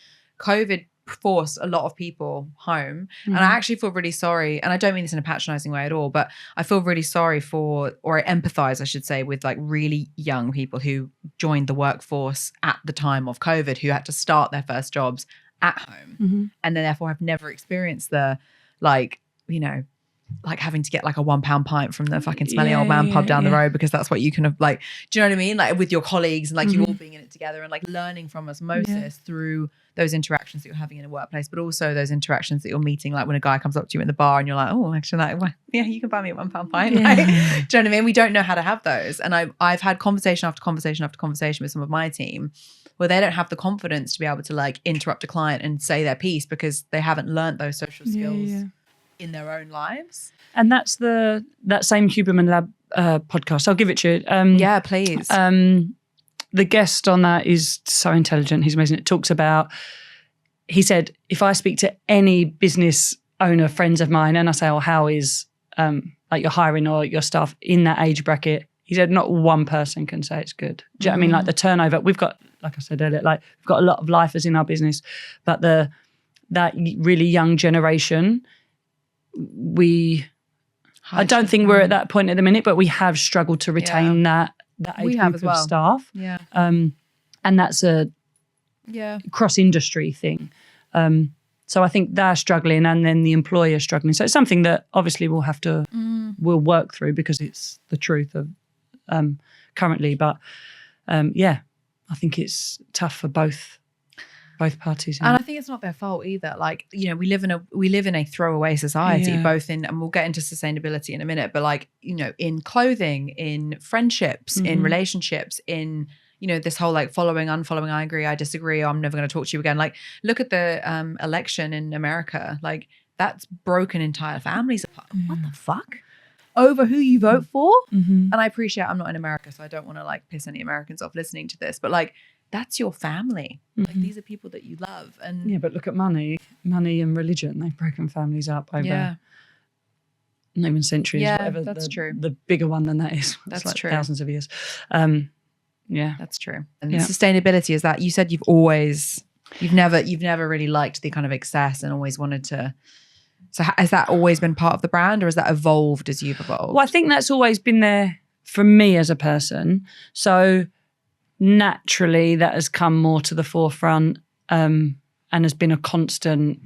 Speaker 2: COVID forced a lot of people home. And I actually feel really sorry, and I don't mean this in a patronizing way at all, but I feel really sorry for, or I empathize, I should say, with like really young people who joined the workforce at the time of COVID, who had to start their first jobs at home and then therefore have never experienced the, like, you know, like having to get like a £1 pint from the fucking smelly old man pub down the road because that's what you can have, like, do you know what I mean? Like with your colleagues and like you all being in it together and like learning from osmosis through those interactions that you're having in a workplace, but also those interactions that you're meeting, like when a guy comes up to you in the bar and you're like, oh, actually, like, well, yeah, you can buy me a £1 pint. Like, do you know what I mean? We don't know how to have those. And I've had conversation after conversation after conversation with some of my team where they don't have the confidence to be able to like interrupt a client and say their piece because they haven't learnt those social skills in their own lives.
Speaker 3: And that's that same Huberman Lab podcast. I'll give it to you.
Speaker 2: Yeah, please.
Speaker 3: The guest on that is so intelligent. He's amazing. It talks about, he said, if I speak to any business owner, friends of mine, and I say, oh, how is like your hiring or your staff in that age bracket? He said, not one person can say it's good. Do you know what I mean? Like the turnover, we've got, like I said earlier, like we've got a lot of lifers in our business, but that really young generation, I don't think we're at that point at the minute, but we have struggled to retain that age group of staff.
Speaker 2: Yeah.
Speaker 3: And that's a cross-industry thing. So I think they're struggling and then the employer struggling. So it's something that obviously we'll work through because it's the truth of currently. But I think it's tough for both parties.
Speaker 2: And I think it's not their fault either. Like, you know, we live in a throwaway society, both in, and we'll get into sustainability in a minute, but like, you know, in clothing, in friendships, in relationships, in, you know, this whole like following, unfollowing, I agree, I disagree, I'm never going to talk to you again. Like, look at the election in America. Like, that's broken entire families apart. What the fuck? Over who you vote for? And I appreciate I'm not in America, so I don't want to like piss any Americans off listening to this, but like, that's your family. Like, these are people that you love. And
Speaker 3: yeah, but look at money and religion. They've broken families up over not even centuries.
Speaker 2: Yeah,
Speaker 3: whatever
Speaker 2: that's true.
Speaker 3: The bigger one than that is.
Speaker 2: That's
Speaker 3: like
Speaker 2: true.
Speaker 3: Thousands of years. Yeah,
Speaker 2: that's true. And sustainability is that you said you've never really liked the kind of excess and always wanted to So has that always been part of the brand, or has that evolved as you've evolved?
Speaker 3: Well, I think that's always been there for me as a person. So naturally that has come more to the forefront and has been a constant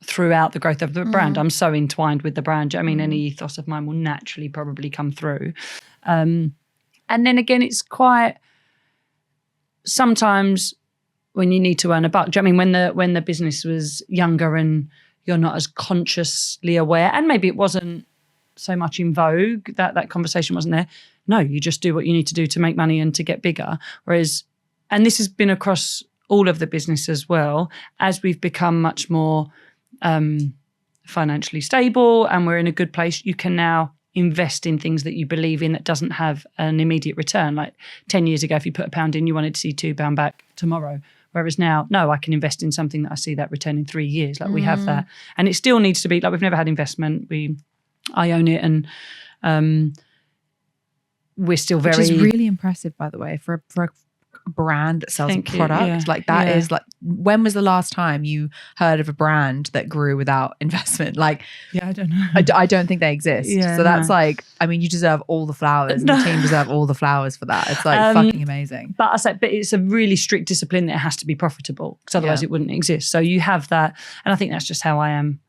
Speaker 3: throughout the growth of the brand. I'm so entwined with the brand. I mean, any ethos of mine will naturally probably come through. And then again, it's quite sometimes when you need to earn a buck. Do you know what I mean? When the business was younger and you're not as consciously aware, and maybe it wasn't so much in vogue, that conversation wasn't there. No, you just do what you need to do to make money and to get bigger. Whereas, and this has been across all of the business as well, as we've become much more financially stable and we're in a good place, you can now invest in things that you believe in that doesn't have an immediate return. Like 10 years ago, if you put £1 in, you wanted to see £2 back tomorrow. Whereas now, no, I can invest in something that I see that return in 3 years. Like we have that. And it still needs to be, like we've never had investment. I own it, and we're still very...
Speaker 2: Which is really impressive, by the way, for a brand that sells a product. Like that is like, when was the last time you heard of a brand that grew without investment? Like,
Speaker 3: I don't know.
Speaker 2: I don't think they exist. So that's like, I mean, you deserve all the flowers and the team deserve all the flowers for that. It's like fucking amazing.
Speaker 3: But it's a really strict discipline that it has to be profitable, because otherwise it wouldn't exist. So you have that. And I think that's just how I am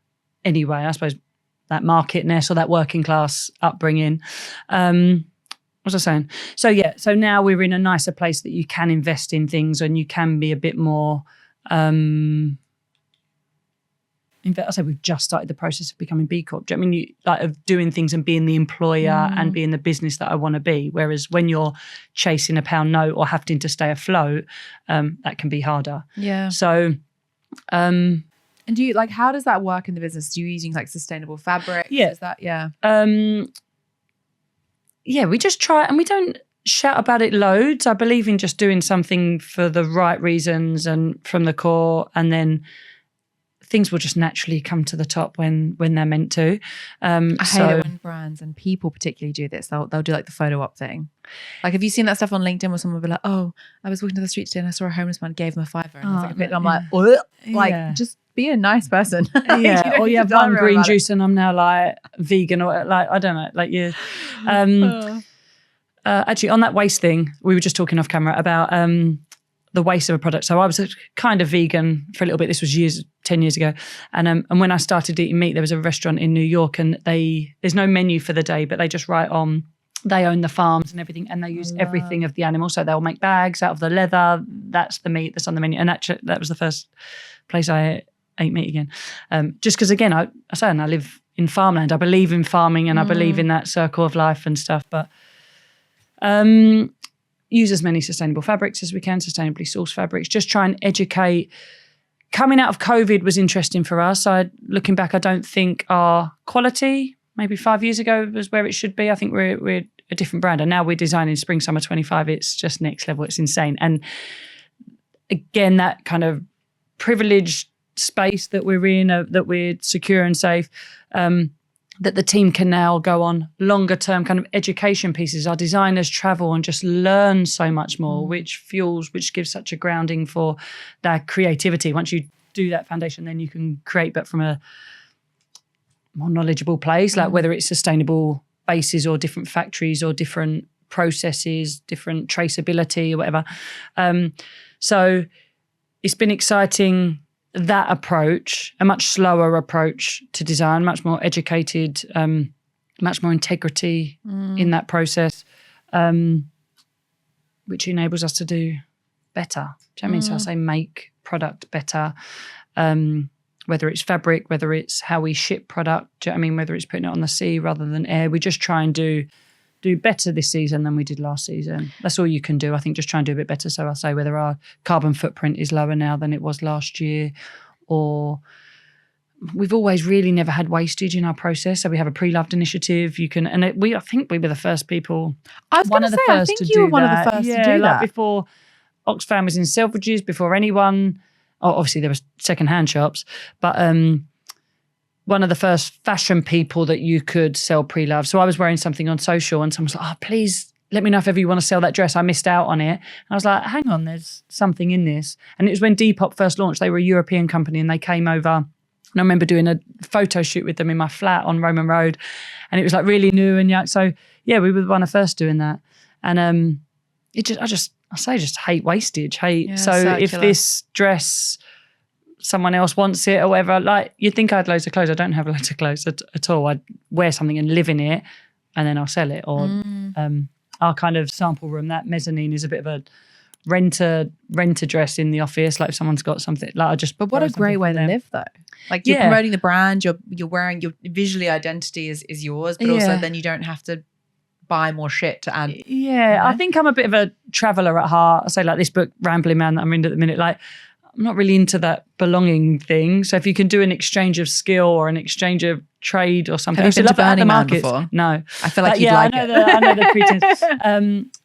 Speaker 3: anyway. I suppose that marketness or that working class upbringing. What was I saying? So now we're in a nicer place that you can invest in things and you can be a bit more, I say we've just started the process of becoming B Corp. Do you know what I mean? Of doing things and being the employer and being the business that I want to be. Whereas when you're chasing a pound note or having to stay afloat, that can be harder.
Speaker 2: Yeah.
Speaker 3: So,
Speaker 2: and do you, like, how does that work in the business? Do you using like sustainable fabric?
Speaker 3: Yeah.
Speaker 2: Is that,
Speaker 3: we just try, and we don't shout about it loads. I believe in just doing something for the right reasons and from the core, and then things will just naturally come to the top when they're meant to.
Speaker 2: I hate it when brands and people particularly do this. They'll do like the photo op thing. Like, have you seen that stuff on LinkedIn where someone will be like, oh, I was walking to the street today and I saw a homeless man, gave him a £5. And like a picture. I'm like, just be a nice person.
Speaker 3: Yeah. Or you have one green juice and I'm now like vegan, or like, I don't know, like you. Actually, on that waste thing, we were just talking off camera about the waste of a product. So I was kind of vegan for a little bit. This was 10 years ago. And when I started eating meat, there was a restaurant in New York, and there's no menu for the day, but they just write on, they own the farms and everything, and they use everything of the animal. So they'll make bags out of the leather. That's the meat that's on the menu. And actually, that was the first place I ate meat again. Just because, again, I live in farmland. I believe in farming and I believe in that circle of life and stuff. But use as many sustainable fabrics as we can, sustainably sourced fabrics. Just try and educate. Coming out of COVID was interesting for us. Looking back, I don't think our quality, maybe 5 years ago, was where it should be. I think we're a different brand. And now we're designing spring, summer 25. It's just next level. It's insane. And again, that kind of privileged space that we're in, that we're secure and safe, that the team can now go on longer term kind of education pieces. Our designers travel and just learn so much more, which gives such a grounding for their creativity. Once you do that foundation, then you can create, but from a more knowledgeable place, like whether it's sustainable bases or different factories or different processes, different traceability or whatever. So it's been exciting, that approach, a much slower approach to design, much more educated, much more integrity in that process, which enables us to do better. Do you know what I mean? So I say make product better, whether it's fabric, whether it's how we ship product, do you know what I mean? Whether it's putting it on the sea rather than air. We just try and do better this season than we did last season. That's all you can do. I think just try and do a bit better. So I'll say whether our carbon footprint is lower now than it was last year, or we've always really never had wastage in our process. So we have a pre-loved initiative. I think we were the first people.
Speaker 2: I was one of the first to do that. I think you were one of the first to do that.
Speaker 3: Before Oxfam was in Selfridges, before anyone. Obviously there was second-hand shops, but one of the first fashion people that you could sell pre-loved. So I was wearing something on social and someone was like, oh, please let me know if ever you want to sell that dress. I missed out on it. And I was like, hang on, there's something in this. And it was when Depop first launched. They were a European company and they came over And I remember doing a photo shoot with them in my flat on Roman Road, and it was like really new and young. So yeah, we were one of the first doing that. And I just hate wastage. So circular. If this dress, someone else wants it or whatever, like you'd think I had loads of clothes. I don't have loads of clothes at all. I'd wear something and live in it, and then I'll sell it. Or our kind of sample room, that mezzanine, is a bit of a renter dress in the office. Like if someone's got something, like I just.
Speaker 2: But what a great way to live, though. Like you're promoting the brand. You're wearing your visually identity is yours, but also then you don't have to buy more shit to add.
Speaker 3: Yeah, I think I'm a bit of a traveller at heart. I say like this book, Rambling Man, that I'm in at the minute. Like I'm not really into that belonging thing. So if you can do an exchange of skill or an exchange of trade or something.
Speaker 2: Have you been to Burning Man before?
Speaker 3: No.
Speaker 2: I feel like you'd like it.
Speaker 3: I know the pretense.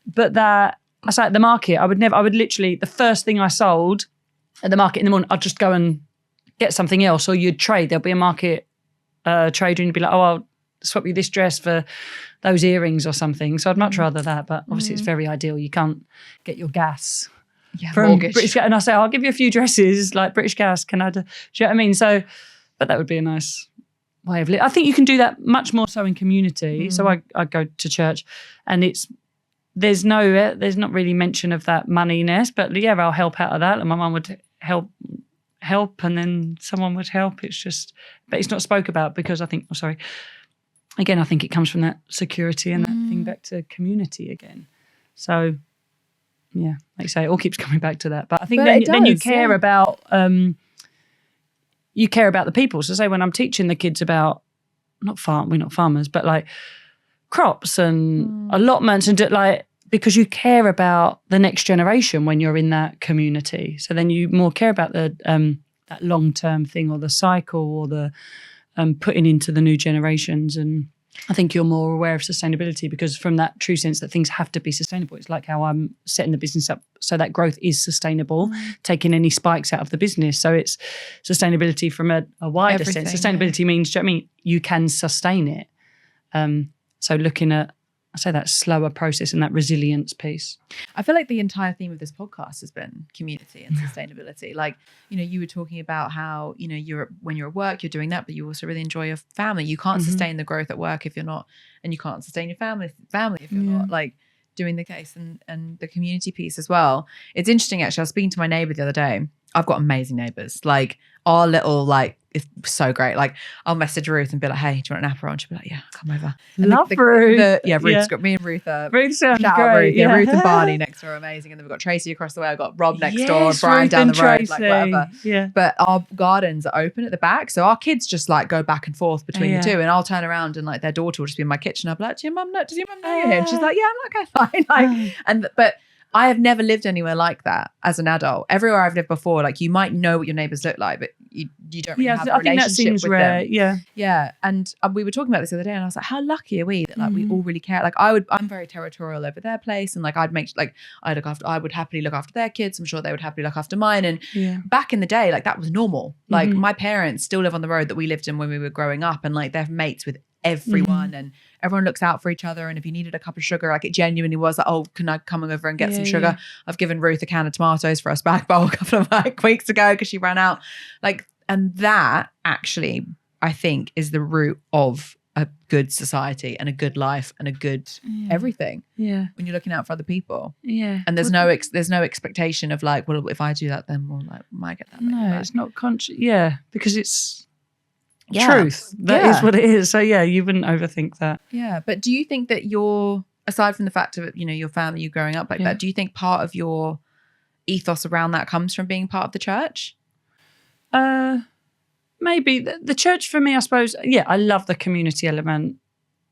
Speaker 3: But that, I say at the market, I would literally, the first thing I sold at the market in the morning, I'd just go and get something else, or you'd trade. There'll be a market trader and you'd be like, oh, I'll swap you this dress for those earrings or something. So I'd much rather that. But obviously it's very ideal. You can't get your gas from
Speaker 2: mortgage.
Speaker 3: British Gas. And I say, I'll give you a few dresses like British Gas. Can I do you know what I mean? So, but that would be a nice way of living. I think you can do that much more so in community. So I go to church and there's not really mention of that moneyness, but yeah, I'll help out of that. And my mum would help and then someone would help. It's just, but it's not spoke about because I think it comes from that security and that thing back to community again. So yeah, like you say, it all keeps coming back to that. But I think then you care about the people. So say when I'm teaching the kids about we're not farmers, but like crops and allotments and like, because you care about the next generation when you're in that community. So then you more care about the that long-term thing or the cycle or the putting into the new generations. And I think you're more aware of sustainability because from that true sense that things have to be sustainable. It's like how I'm setting the business up so that growth is sustainable, taking any spikes out of the business. So it's sustainability from a wider sense. Sustainability means, do you know what I mean? You can sustain it. So looking at, I say that slower process and that resilience piece.
Speaker 2: I feel like the entire theme of this podcast has been community and sustainability. Like, you were talking about how, when you're at work, you're doing that, but you also really enjoy your family. You can't sustain the growth at work if you're not, and you can't sustain your family if you're not like doing the case and the community piece as well. It's interesting actually. I was speaking to my neighbour the other day. I've got amazing neighbours. Like our little it's so great. Like I'll message Ruth and be like, hey, do you want an apple? And she'll be like, yeah, come over.
Speaker 3: Love Ruth.
Speaker 2: Ruth's got me and Ruth.
Speaker 3: Ruth sounds
Speaker 2: shout
Speaker 3: great.
Speaker 2: Out Ruth. Yeah, Ruth and Barney next door are amazing. And then we've got Tracy across the way. I've got Rob next door, Brian
Speaker 3: Ruth
Speaker 2: down the road,
Speaker 3: Tracy.
Speaker 2: like whatever.
Speaker 3: Yeah.
Speaker 2: But our gardens are open at the back. So our kids just like go back and forth between the two. And I'll turn around and like their daughter will just be in my kitchen. I'll be like, does your mum know you're here? And she's like, yeah, I'm not okay, fine. But I have never lived anywhere like that as an adult. Everywhere I've lived before, like you might know what your neighbours look like, but you don't really have a relationship with them.
Speaker 3: I think that seems rare. Yeah.
Speaker 2: Yeah. And we were talking about this the other day and I was like, how lucky are we that like we all really care? Like I'm very territorial over their place and like I would happily look after their kids. I'm sure they would happily look after mine. And back in the day, like that was normal. Like my parents still live on the road that we lived in when we were growing up and like they're mates with everyone and everyone looks out for each other. And if you needed a cup of sugar, like it genuinely was like, oh, can I come over and get some sugar? Yeah. I've given Ruth a can of tomatoes for a spag bowl a couple of weeks ago because she ran out. Like, and that actually, I think, is the root of a good society and a good life and a good everything.
Speaker 3: Yeah.
Speaker 2: When you're looking out for other people.
Speaker 3: Yeah.
Speaker 2: And there's no expectation of like, well, if I do that, then we'll like might get that.
Speaker 3: No, it's not conscious. Yeah, because it's truth. That is what it is. So yeah, you wouldn't overthink that.
Speaker 2: Yeah. But do you think that aside from the fact of, your family, you growing up like that, do you think part of your ethos around that comes from being part of the church?
Speaker 3: Maybe. The church for me, I suppose, I love the community element.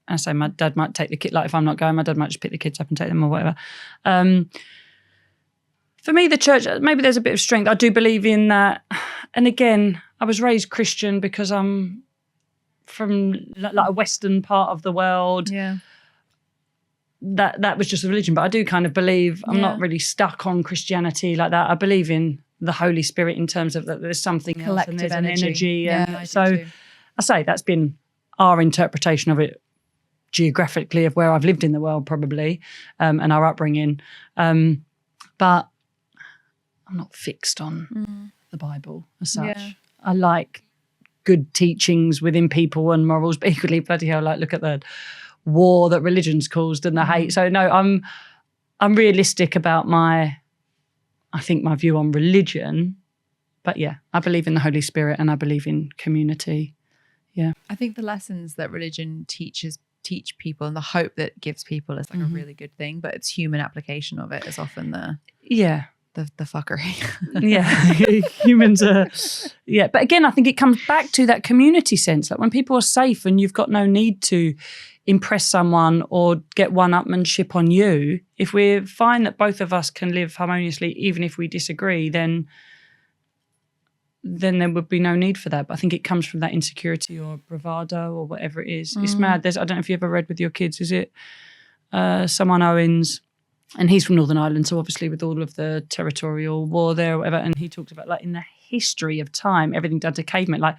Speaker 3: I say my dad might take the kid, like if I'm not going, my dad might just pick the kids up and take them or whatever. For me, the church, maybe there's a bit of strength. I do believe in that. And again, I was raised Christian because I'm from like a Western part of the world.
Speaker 2: Yeah.
Speaker 3: That was just a religion. But I do kind of believe I'm not really stuck on Christianity like that. I believe in the Holy Spirit in terms of that there's something
Speaker 2: collective
Speaker 3: else and there's
Speaker 2: energy.
Speaker 3: an energy.
Speaker 2: Yeah,
Speaker 3: so I say that's been our interpretation of it geographically of where I've lived in the world probably and our upbringing. But I'm not fixed on the Bible as such. Yeah. I like good teachings within people and morals, but equally, bloody hell, like look at the war that religion's caused and the hate. So no, I'm realistic about my view on religion, but yeah, I believe in the Holy Spirit and I believe in community. Yeah.
Speaker 2: I think the lessons that religion teach people and the hope that it gives people is like a really good thing, but it's human application of it is often the fuckery.
Speaker 3: Humans are, but again, I think it comes back to that community sense. Like when people are safe and you've got no need to impress someone or get one-upmanship on you, if we find that both of us can live harmoniously, even if we disagree, then there would be no need for that. But I think it comes from that insecurity or bravado or whatever it is. It's mad. I don't know if you ever read with your kids, is it someone Owens? And he's from Northern Ireland, so obviously with all of the territorial war there or whatever, and he talked about like in the history of time, everything done to cavemen, like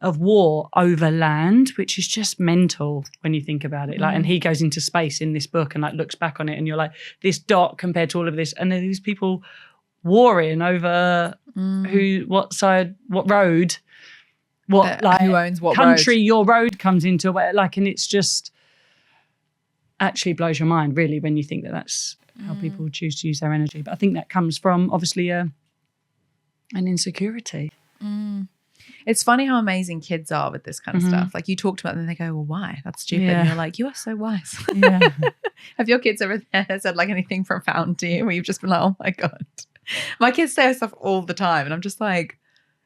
Speaker 3: of war over land, which is just mental when you think about it. Like, and he goes into space in this book and like looks back on it and you're like, this dot compared to all of this. And then these people warring over what side, what road, who owns what country road. Your road comes into, like, and it's just actually blows your mind really when you think that that's how people choose to use their energy. But I think that comes from obviously an insecurity.
Speaker 2: It's funny how amazing kids are with this kind of stuff. Like you talk to them and they go, well, why? That's stupid. And you're like, you are so wise. Have your kids ever said like anything profound to you where you've just been like, oh my God. My kids say stuff all the time and I'm just like,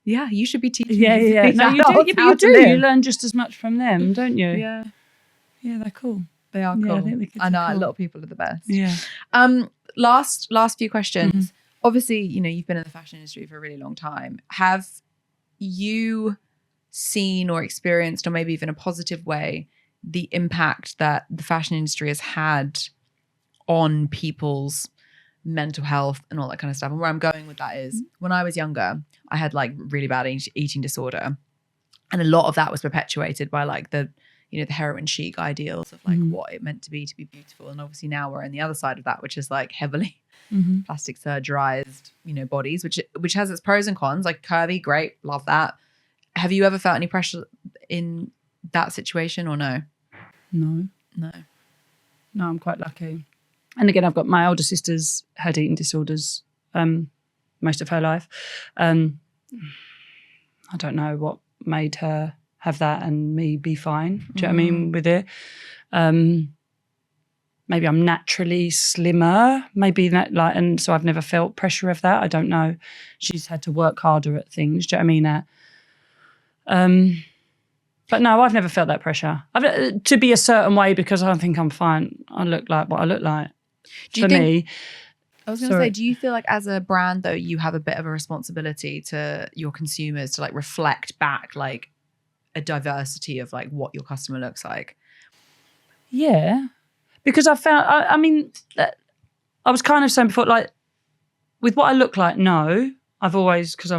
Speaker 2: yeah, you should be teaching these
Speaker 3: No, you do. But you do. You learn just as much from them, don't you?
Speaker 2: Yeah.
Speaker 3: Yeah, they're cool.
Speaker 2: They are cool.
Speaker 3: I think the kids
Speaker 2: I know
Speaker 3: are cool.
Speaker 2: a lot of people are the best.
Speaker 3: Yeah.
Speaker 2: Last few questions. Obviously, you know, you've been in the fashion industry for a really long time. Have you seen or experienced, or maybe even a positive way, the impact that the fashion industry has had on people's mental health and all that kind of stuff? And where I'm going with that is when I was younger, I had like really bad eating disorder. And a lot of that was perpetuated by like the heroin chic ideals of like what it meant to be beautiful. And obviously now we're on the other side of that, which is like heavily plastic surgerized, bodies, which has its pros and cons, like curvy, great, love that. Have you ever felt any pressure in that situation or no?
Speaker 3: No, I'm quite lucky. And again, I've got my older sister's had eating disorders most of her life. I don't know what made her have that and me be fine. Do you know what I mean with it? Maybe I'm naturally slimmer, maybe that and so I've never felt pressure of that. I don't know. She's had to work harder at things. Do you know what I mean? But no, I've never felt that pressure. To be a certain way because I think I'm fine. I look like what I look like. I was going to say, do you feel like as a brand though, you have a bit of a responsibility to your consumers to like reflect back like a diversity of like what your customer looks like? Yeah. Because I found, I mean, I was kind of saying before, like, with what I look like, no. I've always, because I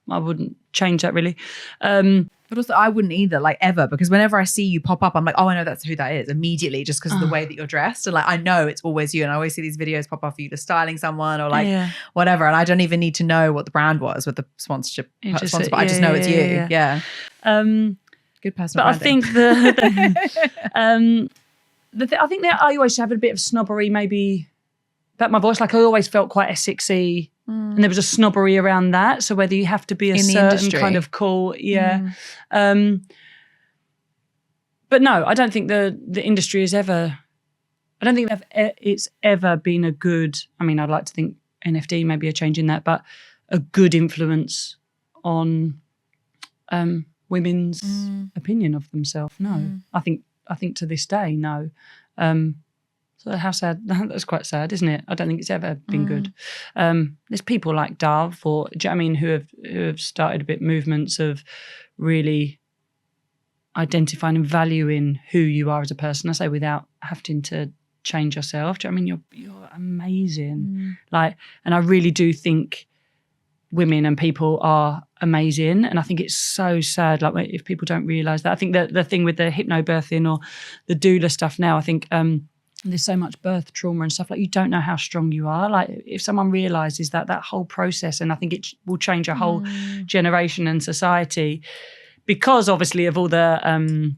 Speaker 3: wouldn't change that really. But also I wouldn't either, like ever, because whenever I see you pop up, I'm like, oh, I know that's who that is immediately just because of the way that you're dressed. And like, I know it's always you. And I always see these videos pop up of you just styling someone or like whatever. And I don't even need to know what the brand was with the sponsorship. I just know it's you. Yeah. Good personal branding. I think I think that I always have a bit of snobbery maybe about my voice. Like I always felt quite Essexy and there was a snobbery around that. So whether you have to be a certain kind of cool, but no, I don't think the industry has ever, I don't think it's ever been a good, I mean, I'd like to think NFD may be a change in that, but a good influence on women's opinion of themselves. No, I think to this day, no. So how sad, that's quite sad, isn't it? I don't think it's ever been good. There's people like Dove or, do you know what I mean, who have started a bit movements of really identifying and valuing who you are as a person. I say without having to change yourself. Do you know what I mean? You're amazing. Like, and I really do think women and people are amazing. And I think it's so sad, like if people don't realise that. I think that the thing with the hypnobirthing or the doula stuff now, I think there's so much birth trauma and stuff, like you don't know how strong you are. Like if someone realises that whole process, and I think it will change a whole generation and society, because obviously of all the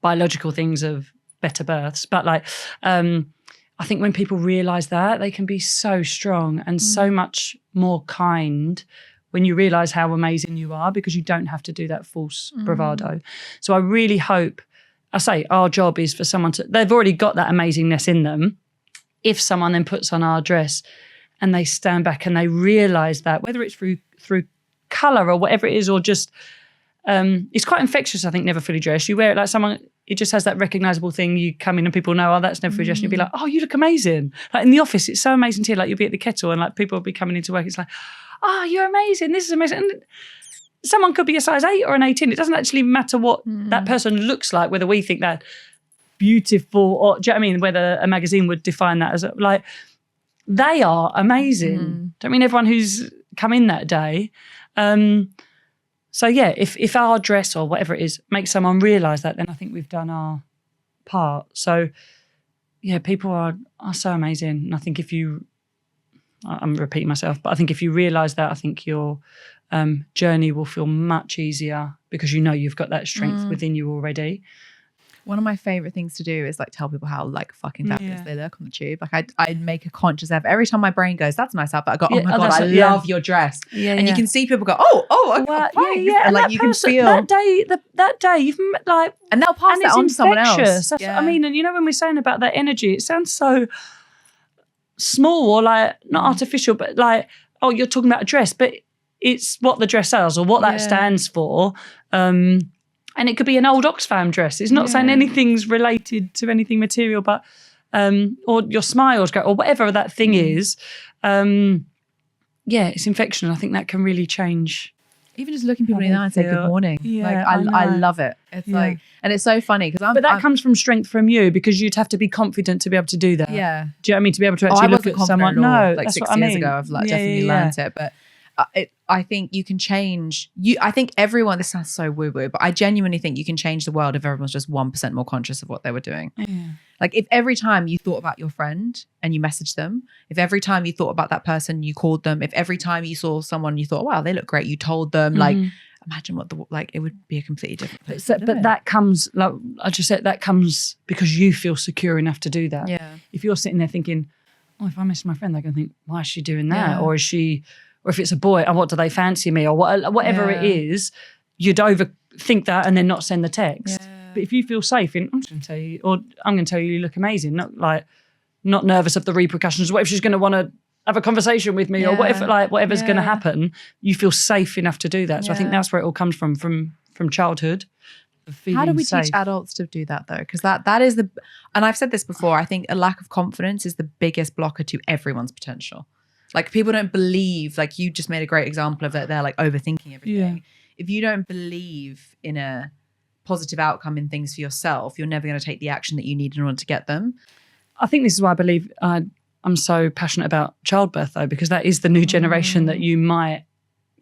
Speaker 3: biological things of better births. But like, I think when people realise that, they can be so strong and so much more kind when you realise how amazing you are, because you don't have to do that false bravado. So I really hope, I say our job is for someone to, they've already got that amazingness in them. If someone then puts on our dress and they stand back and they realise that, whether it's through colour or whatever it is, or just, it's quite infectious, I think, Never Fully Dressed. You wear it like someone, it just has that recognisable thing. You come in and people know, oh, that's Never Fully Dressed. And you'll be like, oh, you look amazing. Like in the office, it's so amazing to hear, like you'll be at the kettle and like people will be coming into work. It's like, oh, you're amazing. This is amazing. And someone could be a size 8 or an 18. It doesn't actually matter what that person looks like, whether we think that beautiful or, do you know what I mean? Whether a magazine would define that as like, they are amazing. Don't mean everyone who's come in that day. So yeah, if our dress or whatever it is makes someone realise that, then I think we've done our part. So yeah, people are so amazing. And I think if you, I'm repeating myself, but I think if you realise that, I think your journey will feel much easier, because you know you've got that strength within you already.
Speaker 2: One of my favourite things to do is like tell people how like fucking fabulous they look on the tube. Like I'd make a conscious effort every time my brain goes, that's a nice outfit. I go, oh my God, I love your dress. And you can see people go, oh, thanks. And like you can feel
Speaker 3: that day you've like,
Speaker 2: and they'll pass that on to someone else.
Speaker 3: I mean, and you know when we're saying about that energy, it sounds so small or like not artificial, but like, oh, you're talking about a dress, but it's what the dress says or what that stands for. And it could be an old Oxfam dress. It's not saying anything's related to anything material, but or your smiles go, or whatever that thing is. It's infection. I think that can really change.
Speaker 2: Even just looking people in the eye and say good morning. Yeah, like, I love it. It's like, and it's so funny because
Speaker 3: but that comes from strength from you, because you'd have to be confident to be able to do that.
Speaker 2: Yeah.
Speaker 3: Do you know what I mean? To be able to actually look at someone. No,
Speaker 2: like 6 years ago, I've like definitely learned it, but. I think you can change. I think everyone. This sounds so woo-woo, but I genuinely think you can change the world if everyone's just 1% more conscious of what they were doing. Like if every time you thought about your friend and you messaged them, if every time you thought about that person, you called them, if every time you saw someone you thought, wow, they look great, you told them. Like imagine what it would be a completely different place.
Speaker 3: But that comes, like I just said, that comes because you feel secure enough to do that.
Speaker 2: Yeah.
Speaker 3: If you're sitting there thinking, oh, if I message my friend, they're going to think, why is she doing that? Or is she? Or if it's a boy, what do they fancy me? Or whatever it is, you'd overthink that and then not send the text. Yeah. But if you feel safe in, I'm just going to tell you, or I'm going to tell you look amazing, not nervous of the repercussions. What if she's going to want to have a conversation with me, or whatever's going to happen? You feel safe enough to do that. So I think that's where it all comes from childhood.
Speaker 2: How do we teach adults to do that though? Because that is and I've said this before, I think a lack of confidence is the biggest blocker to everyone's potential. Like people don't believe, like you just made a great example of that. They're like overthinking everything. Yeah. If you don't believe in a positive outcome in things for yourself, you're never going to take the action that you need in order to get them.
Speaker 3: I think this is why I believe I'm so passionate about childbirth though, because that is the new generation that you might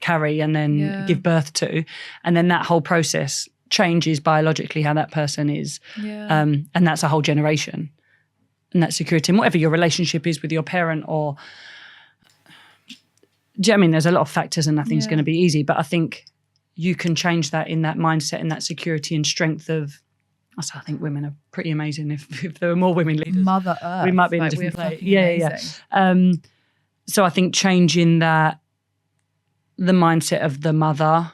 Speaker 3: carry and then give birth to. And then that whole process changes biologically how that person is. Yeah. And that's a whole generation. And that security, and whatever your relationship is with your parent or... Do you know what I mean? There's a lot of factors and nothing's going to be easy, but I think you can change that in that mindset and that security and strength of, I think women are pretty amazing. If there were more women leaders,
Speaker 2: Mother Earth,
Speaker 3: we might be in a different place. Yeah. So I think changing that, the mindset of the mother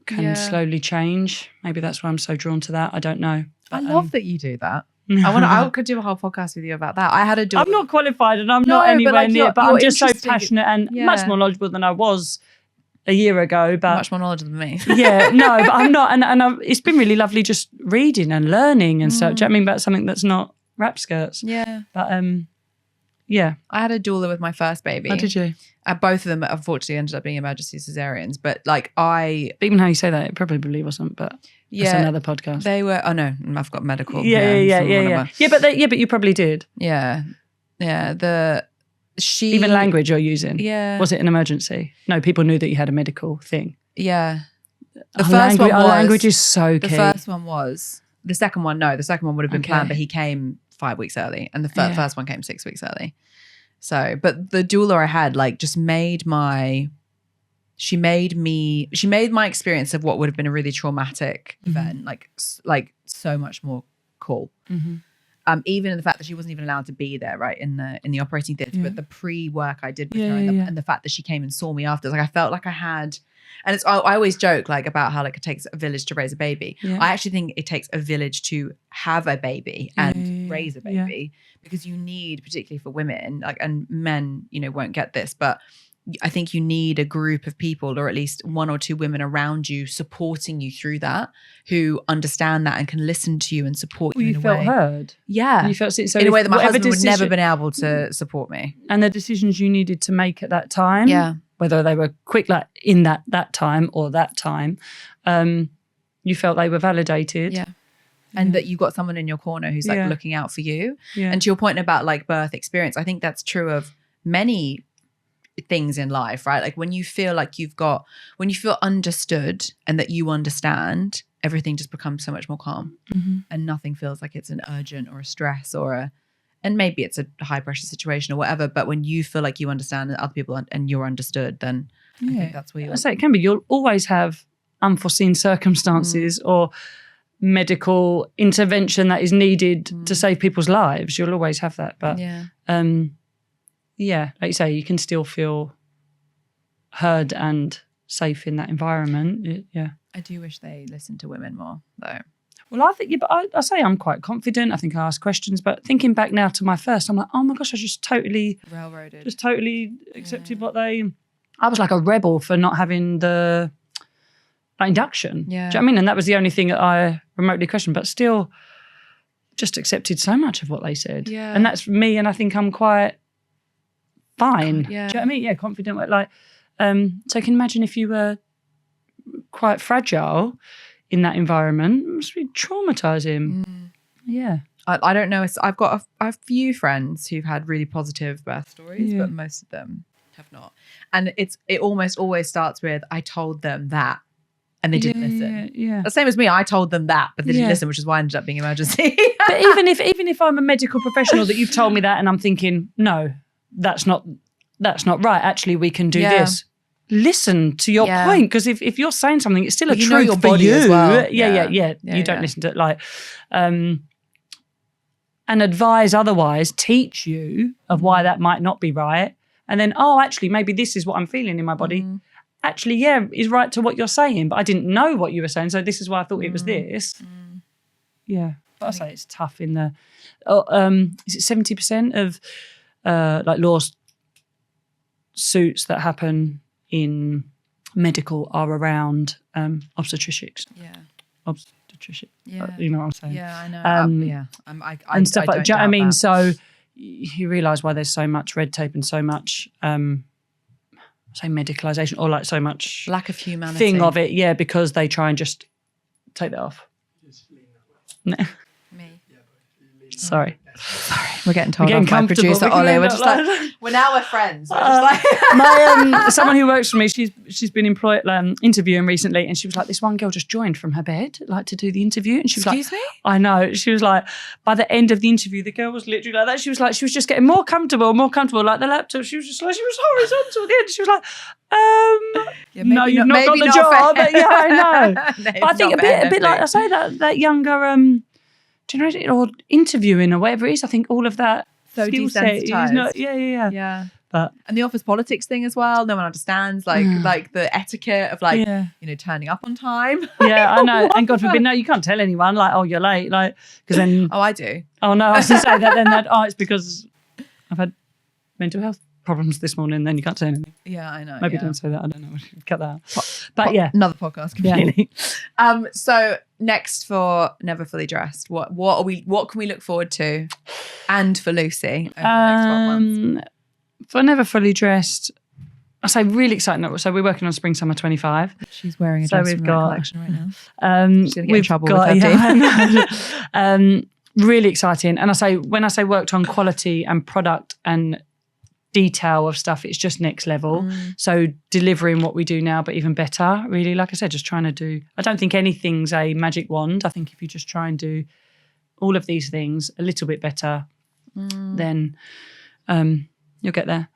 Speaker 3: can slowly change. Maybe that's why I'm so drawn to that. I don't know.
Speaker 2: But, I love that you do that. I could do a whole podcast with you about that. I had a daughter.
Speaker 3: I'm not qualified and I'm not anywhere near, but I'm just so passionate and much more knowledgeable than I was a year ago. But
Speaker 2: much more knowledgeable than me.
Speaker 3: But I'm not. And it's been really lovely just reading and learning and such. I mean, about something that's not wrap skirts.
Speaker 2: Yeah.
Speaker 3: But I
Speaker 2: had a doula with my first baby.
Speaker 3: How did you?
Speaker 2: Both of them unfortunately ended up being emergency cesareans. But like
Speaker 3: even how you say that, it probably wasn't. But that's another podcast.
Speaker 2: They were. Oh no, I've got medical.
Speaker 3: Yeah. But you probably did.
Speaker 2: Yeah.
Speaker 3: Even language you're using.
Speaker 2: Yeah.
Speaker 3: Was it an emergency? No, people knew that you had a medical thing.
Speaker 2: Yeah. The first one was,
Speaker 3: language is so key.
Speaker 2: The first one was The second one would have been planned, but he came 5 weeks early, and the first one came 6 weeks early. So, but the doula I had like just made my experience of what would have been a really traumatic event like so much more cool. Even in the fact that she wasn't even allowed to be there, right, in the operating theatre, but the pre-work I did with her and the fact that she came and saw me after, like I felt like I had, and I always joke like about how like it takes a village to raise a baby. I actually think it takes a village to have a baby and raise a baby, because you need, particularly for women, like, and men, you know, won't get this, but I think you need a group of people, or at least 1 or 2 women around you supporting you through that, who understand that and can listen to you and support you in a way.
Speaker 3: You felt heard.
Speaker 2: Yeah.
Speaker 3: You felt so
Speaker 2: in a way that my husband would never been able to support me.
Speaker 3: And the decisions you needed to make at that time, whether they were quick, like in that time or that time, you felt they were validated.
Speaker 2: Yeah. And that you got someone in your corner who's like looking out for you. And to your point about like birth experience, I think that's true of many things in life, right? Like when you feel like when you feel understood and that you understand, everything just becomes so much more calm, and nothing feels like it's an urgent or a stress and maybe it's a high pressure situation or whatever. But when you feel like you understand other people and you're understood, then I think that's where I
Speaker 3: say it can be. You'll always have unforeseen circumstances or medical intervention that is needed to save people's lives. You'll always have that. But like you say, you can still feel heard and safe in that environment.
Speaker 2: I do wish they listened to women more, though.
Speaker 3: Well, I think, but I say I'm quite confident. I think I ask questions, but thinking back now to my first, I'm like, oh my gosh, I just totally
Speaker 2: railroaded,
Speaker 3: just totally accepted what I was like a rebel for not having the induction. Do you know what I mean? And that was the only thing that I remotely questioned, but still just accepted so much of what they said. Yeah. And that's me, and I think I'm quite fine. Do you know what I mean? Yeah, confident. Like, so I can imagine if you were quite fragile in that environment, it must be traumatizing. Yeah.
Speaker 2: I don't know. I've got a few friends who've had really positive birth stories, but most of them have not. And it almost always starts with, I told them that, and they didn't listen.
Speaker 3: Yeah.
Speaker 2: The same as me. I told them that, but they didn't listen, which is why I ended up being emergency.
Speaker 3: But even if I'm a medical professional that you've told me that, and I'm thinking, no, that's not right. Actually, we can do this. Listen to your point, because if you're saying something, it's still a truth
Speaker 2: your
Speaker 3: for
Speaker 2: body
Speaker 3: you
Speaker 2: as well.
Speaker 3: You don't listen to it, like, and advise otherwise. Teach you of why that might not be right, and then actually maybe this is what I'm feeling in my body. Actually, is right to what you're saying, but I didn't know what you were saying, so this is why I thought it was this. Yeah, but I say it's tough in the. Is it 70% of like lawsuits that happen in medical are around obstetricics? Obstetrician. You know what I'm saying?
Speaker 2: Yeah, I know.
Speaker 3: And stuff like. Do you know what I mean? So you realise why there's so much red tape and so much. Say medicalisation, or like so much
Speaker 2: lack of humanity
Speaker 3: thing of it, because they try and just take that off. No. Me. Sorry,
Speaker 2: we're getting told off by producer Ollie. We're just like we're friends. We're just like
Speaker 3: my someone who works for me, she's been employed interviewing recently, and she was like, this one girl just joined from her bed like to do the interview, and she was
Speaker 2: Excuse me?
Speaker 3: I know. She was like, by the end of the interview, the girl was literally like that. She was just getting more comfortable, like the laptop. She was just like, she was horizontal at the end. She was like, no, you've not got the job. But I know. But I think a bit like I say that younger generation or interviewing or whatever it is. I think all of that
Speaker 2: so
Speaker 3: skill set is not.
Speaker 2: Yeah. But and the office politics thing as well. No one understands like the etiquette of turning up on time.
Speaker 3: Yeah, I know. And God forbid, no, you can't tell anyone like, oh, you're late, like because then.
Speaker 2: Oh, I do.
Speaker 3: Oh no, I was going to say that. Then it's because I've had mental health problems this morning. Then you can't say anything.
Speaker 2: Yeah, I know.
Speaker 3: Maybe don't say that. I don't know. Cut that out. But
Speaker 2: another podcast completely. Yeah. So next for Never Fully Dressed, what can we look forward to, and for Lucy over the next 12 months?
Speaker 3: For Never Fully Dressed, I say really exciting. So we're working on Spring Summer 25.
Speaker 2: She's wearing a dress from that collection right now. She's going to get in trouble with her team.
Speaker 3: Really exciting. And when I say worked on quality and product and detail of stuff. It's just next level. So delivering what we do now, but even better, really, like I said, just trying to do, I don't think anything's a magic wand. I think if you just try and do all of these things a little bit better, then you'll get there.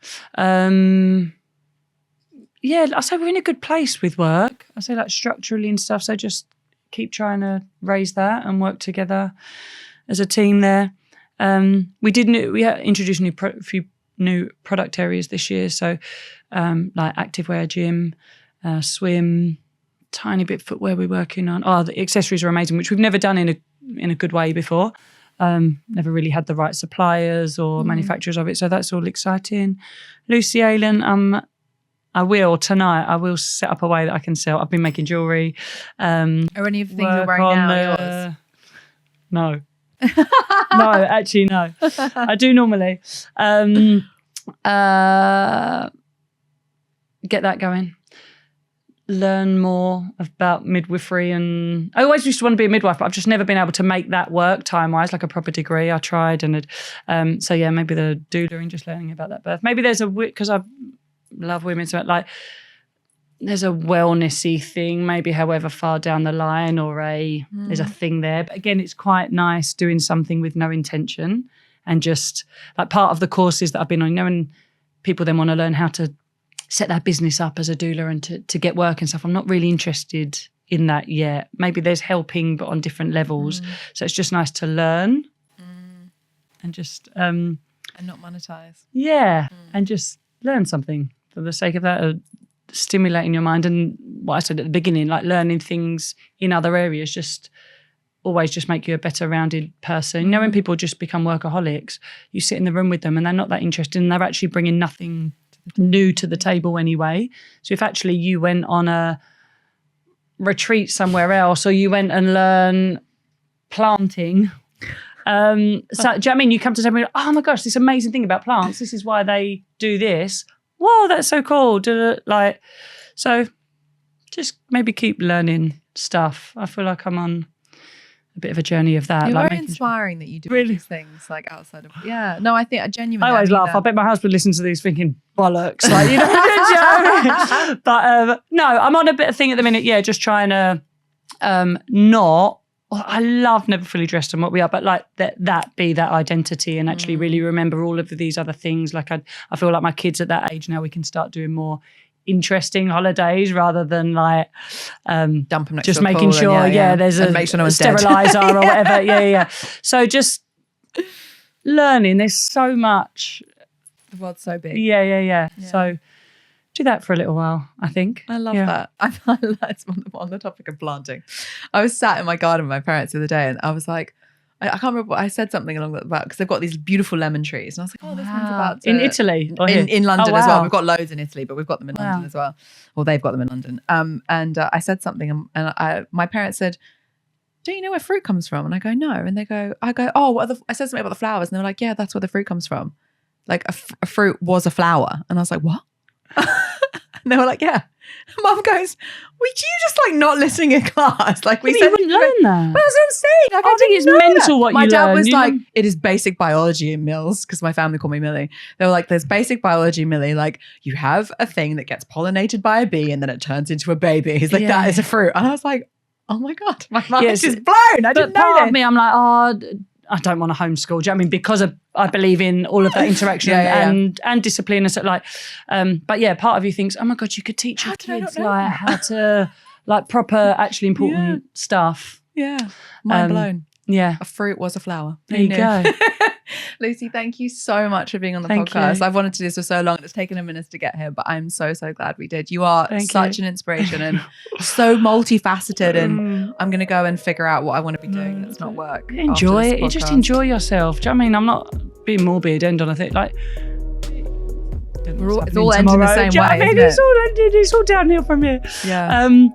Speaker 3: Yeah, I say we're in a good place with work. I say like structurally and stuff. So just keep trying to raise that and work together as a team there. We introduced a few new product areas this year. So like activewear, gym, swim, tiny bit footwear we're working on. Oh, the accessories are amazing, which we've never done in a good way before. Never really had the right suppliers or manufacturers of it. So that's all exciting. Lucy Aylen, I will set up a way that I can sell. I've been making jewellery.
Speaker 2: Are any of the things you're wearing now yours?
Speaker 3: No. No, actually, no. I do normally. Get that going. Learn more about midwifery, and I always used to want to be a midwife, but I've just never been able to make that work time-wise, like a proper degree. I tried, and so yeah, maybe the doula and just learning about that birth. Maybe there's because I love women, so like there's a wellnessy thing, maybe however far down the line, or there's a thing there. But again, it's quite nice doing something with no intention, and just like part of the courses that I've been on, when people then want to learn how to set their business up as a doula and to get work and stuff. I'm not really interested in that yet. Maybe there's helping, but on different levels. So it's just nice to learn and just
Speaker 2: and not monetize.
Speaker 3: Yeah, and just learn something for the sake of that, stimulating your mind. And what I said at the beginning, like learning things in other areas, just always just make you a better rounded person. You know, when people just become workaholics, you sit in the room with them and they're not that interested, and they're actually bringing nothing new to the table anyway. So if actually you went on a retreat somewhere else, or you went and learn planting, so do you know what I mean? You come to somebody, oh my gosh, this amazing thing about plants, this is why they do this. Whoa, that's so cool. Like, so just maybe keep learning stuff. I feel like I'm on a bit of a journey of that.
Speaker 2: You're
Speaker 3: like
Speaker 2: very inspiring that you do all these things like outside of, no, I think I genuinely.
Speaker 3: I always laugh. I bet my husband listens to these thinking bollocks. Like, you know, but no, I'm on a bit of thing at the minute. Yeah, just trying to I love Never Fully Dressed and what we are, but like that be that identity, and actually really remember all of these other things. Like I feel like my kids at that age now, we can start doing more interesting holidays rather than like
Speaker 2: dump them next
Speaker 3: just
Speaker 2: to a
Speaker 3: making
Speaker 2: pool
Speaker 3: sure there's a
Speaker 2: make sure no one's
Speaker 3: sterilizer or whatever. Yeah. So just learning. There's so much.
Speaker 2: The world's so big.
Speaker 3: Yeah. So do that for a little while, I think.
Speaker 2: I love that. It's on the topic of planting. I was sat in my garden with my parents the other day, and I was like, I can't remember what I said, something along that about, because they've got these beautiful lemon trees, and I was like, this one's about
Speaker 3: in Italy or
Speaker 2: in London as well. We've got loads in Italy, but we've got them in London as well. Well, they've got them in London. And I said something, and my parents said, "Do you know where fruit comes from?" And I go, "No." And I go, "Oh, I said something about the flowers," and they were like, "Yeah, that's where the fruit comes from. Like a fruit was a flower." And I was like, "What?" And they were like, "Yeah." Mum goes, "Would you just like not listening in class?" Like we said,
Speaker 3: you wouldn't learn that.
Speaker 2: Well, that's what I'm saying. Like,
Speaker 3: I think it's mental what you learn.
Speaker 2: My dad was like, "It is basic biology in Mills," because my family call me Millie. They were like, "There's basic biology, Millie. Like you have a thing that gets pollinated by a bee and then it turns into a baby." He's like, "That is a fruit." And I was like, "Oh my God, my mind is blown. I didn't know
Speaker 3: part of me, I'm like, I don't want to homeschool. Do you know what I mean? Because I believe in all of that interaction and discipline and so like. But yeah, part of you thinks, oh my God, you could teach your kids like how to like proper, actually important stuff.
Speaker 2: Yeah, mind blown.
Speaker 3: Yeah,
Speaker 2: a fruit was a flower.
Speaker 3: There you go.
Speaker 2: Lucy, thank you so much for being on the podcast. I've wanted to do this for so long. It's taken a minute to get here, but I'm so glad we did. You are such an inspiration and so multifaceted, and I'm going to go and figure out what I want to be doing that's not work.
Speaker 3: Enjoy it. You just enjoy yourself. Do you know what I mean? I'm not being morbid, end on a thing. Like,
Speaker 2: it's all ending the same way.
Speaker 3: It's all downhill from here.
Speaker 2: Yeah.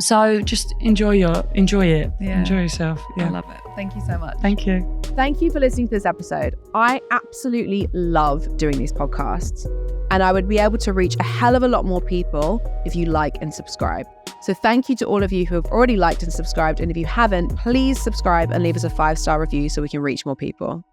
Speaker 3: So just enjoy it. Yeah. Enjoy yourself. Yeah.
Speaker 2: I love it. Thank you so much.
Speaker 3: Thank you.
Speaker 1: Thank you for listening to this episode. I absolutely love doing these podcasts, and I would be able to reach a hell of a lot more people if you like and subscribe. So thank you to all of you who have already liked and subscribed. And if you haven't, please subscribe and leave us a 5-star review so we can reach more people.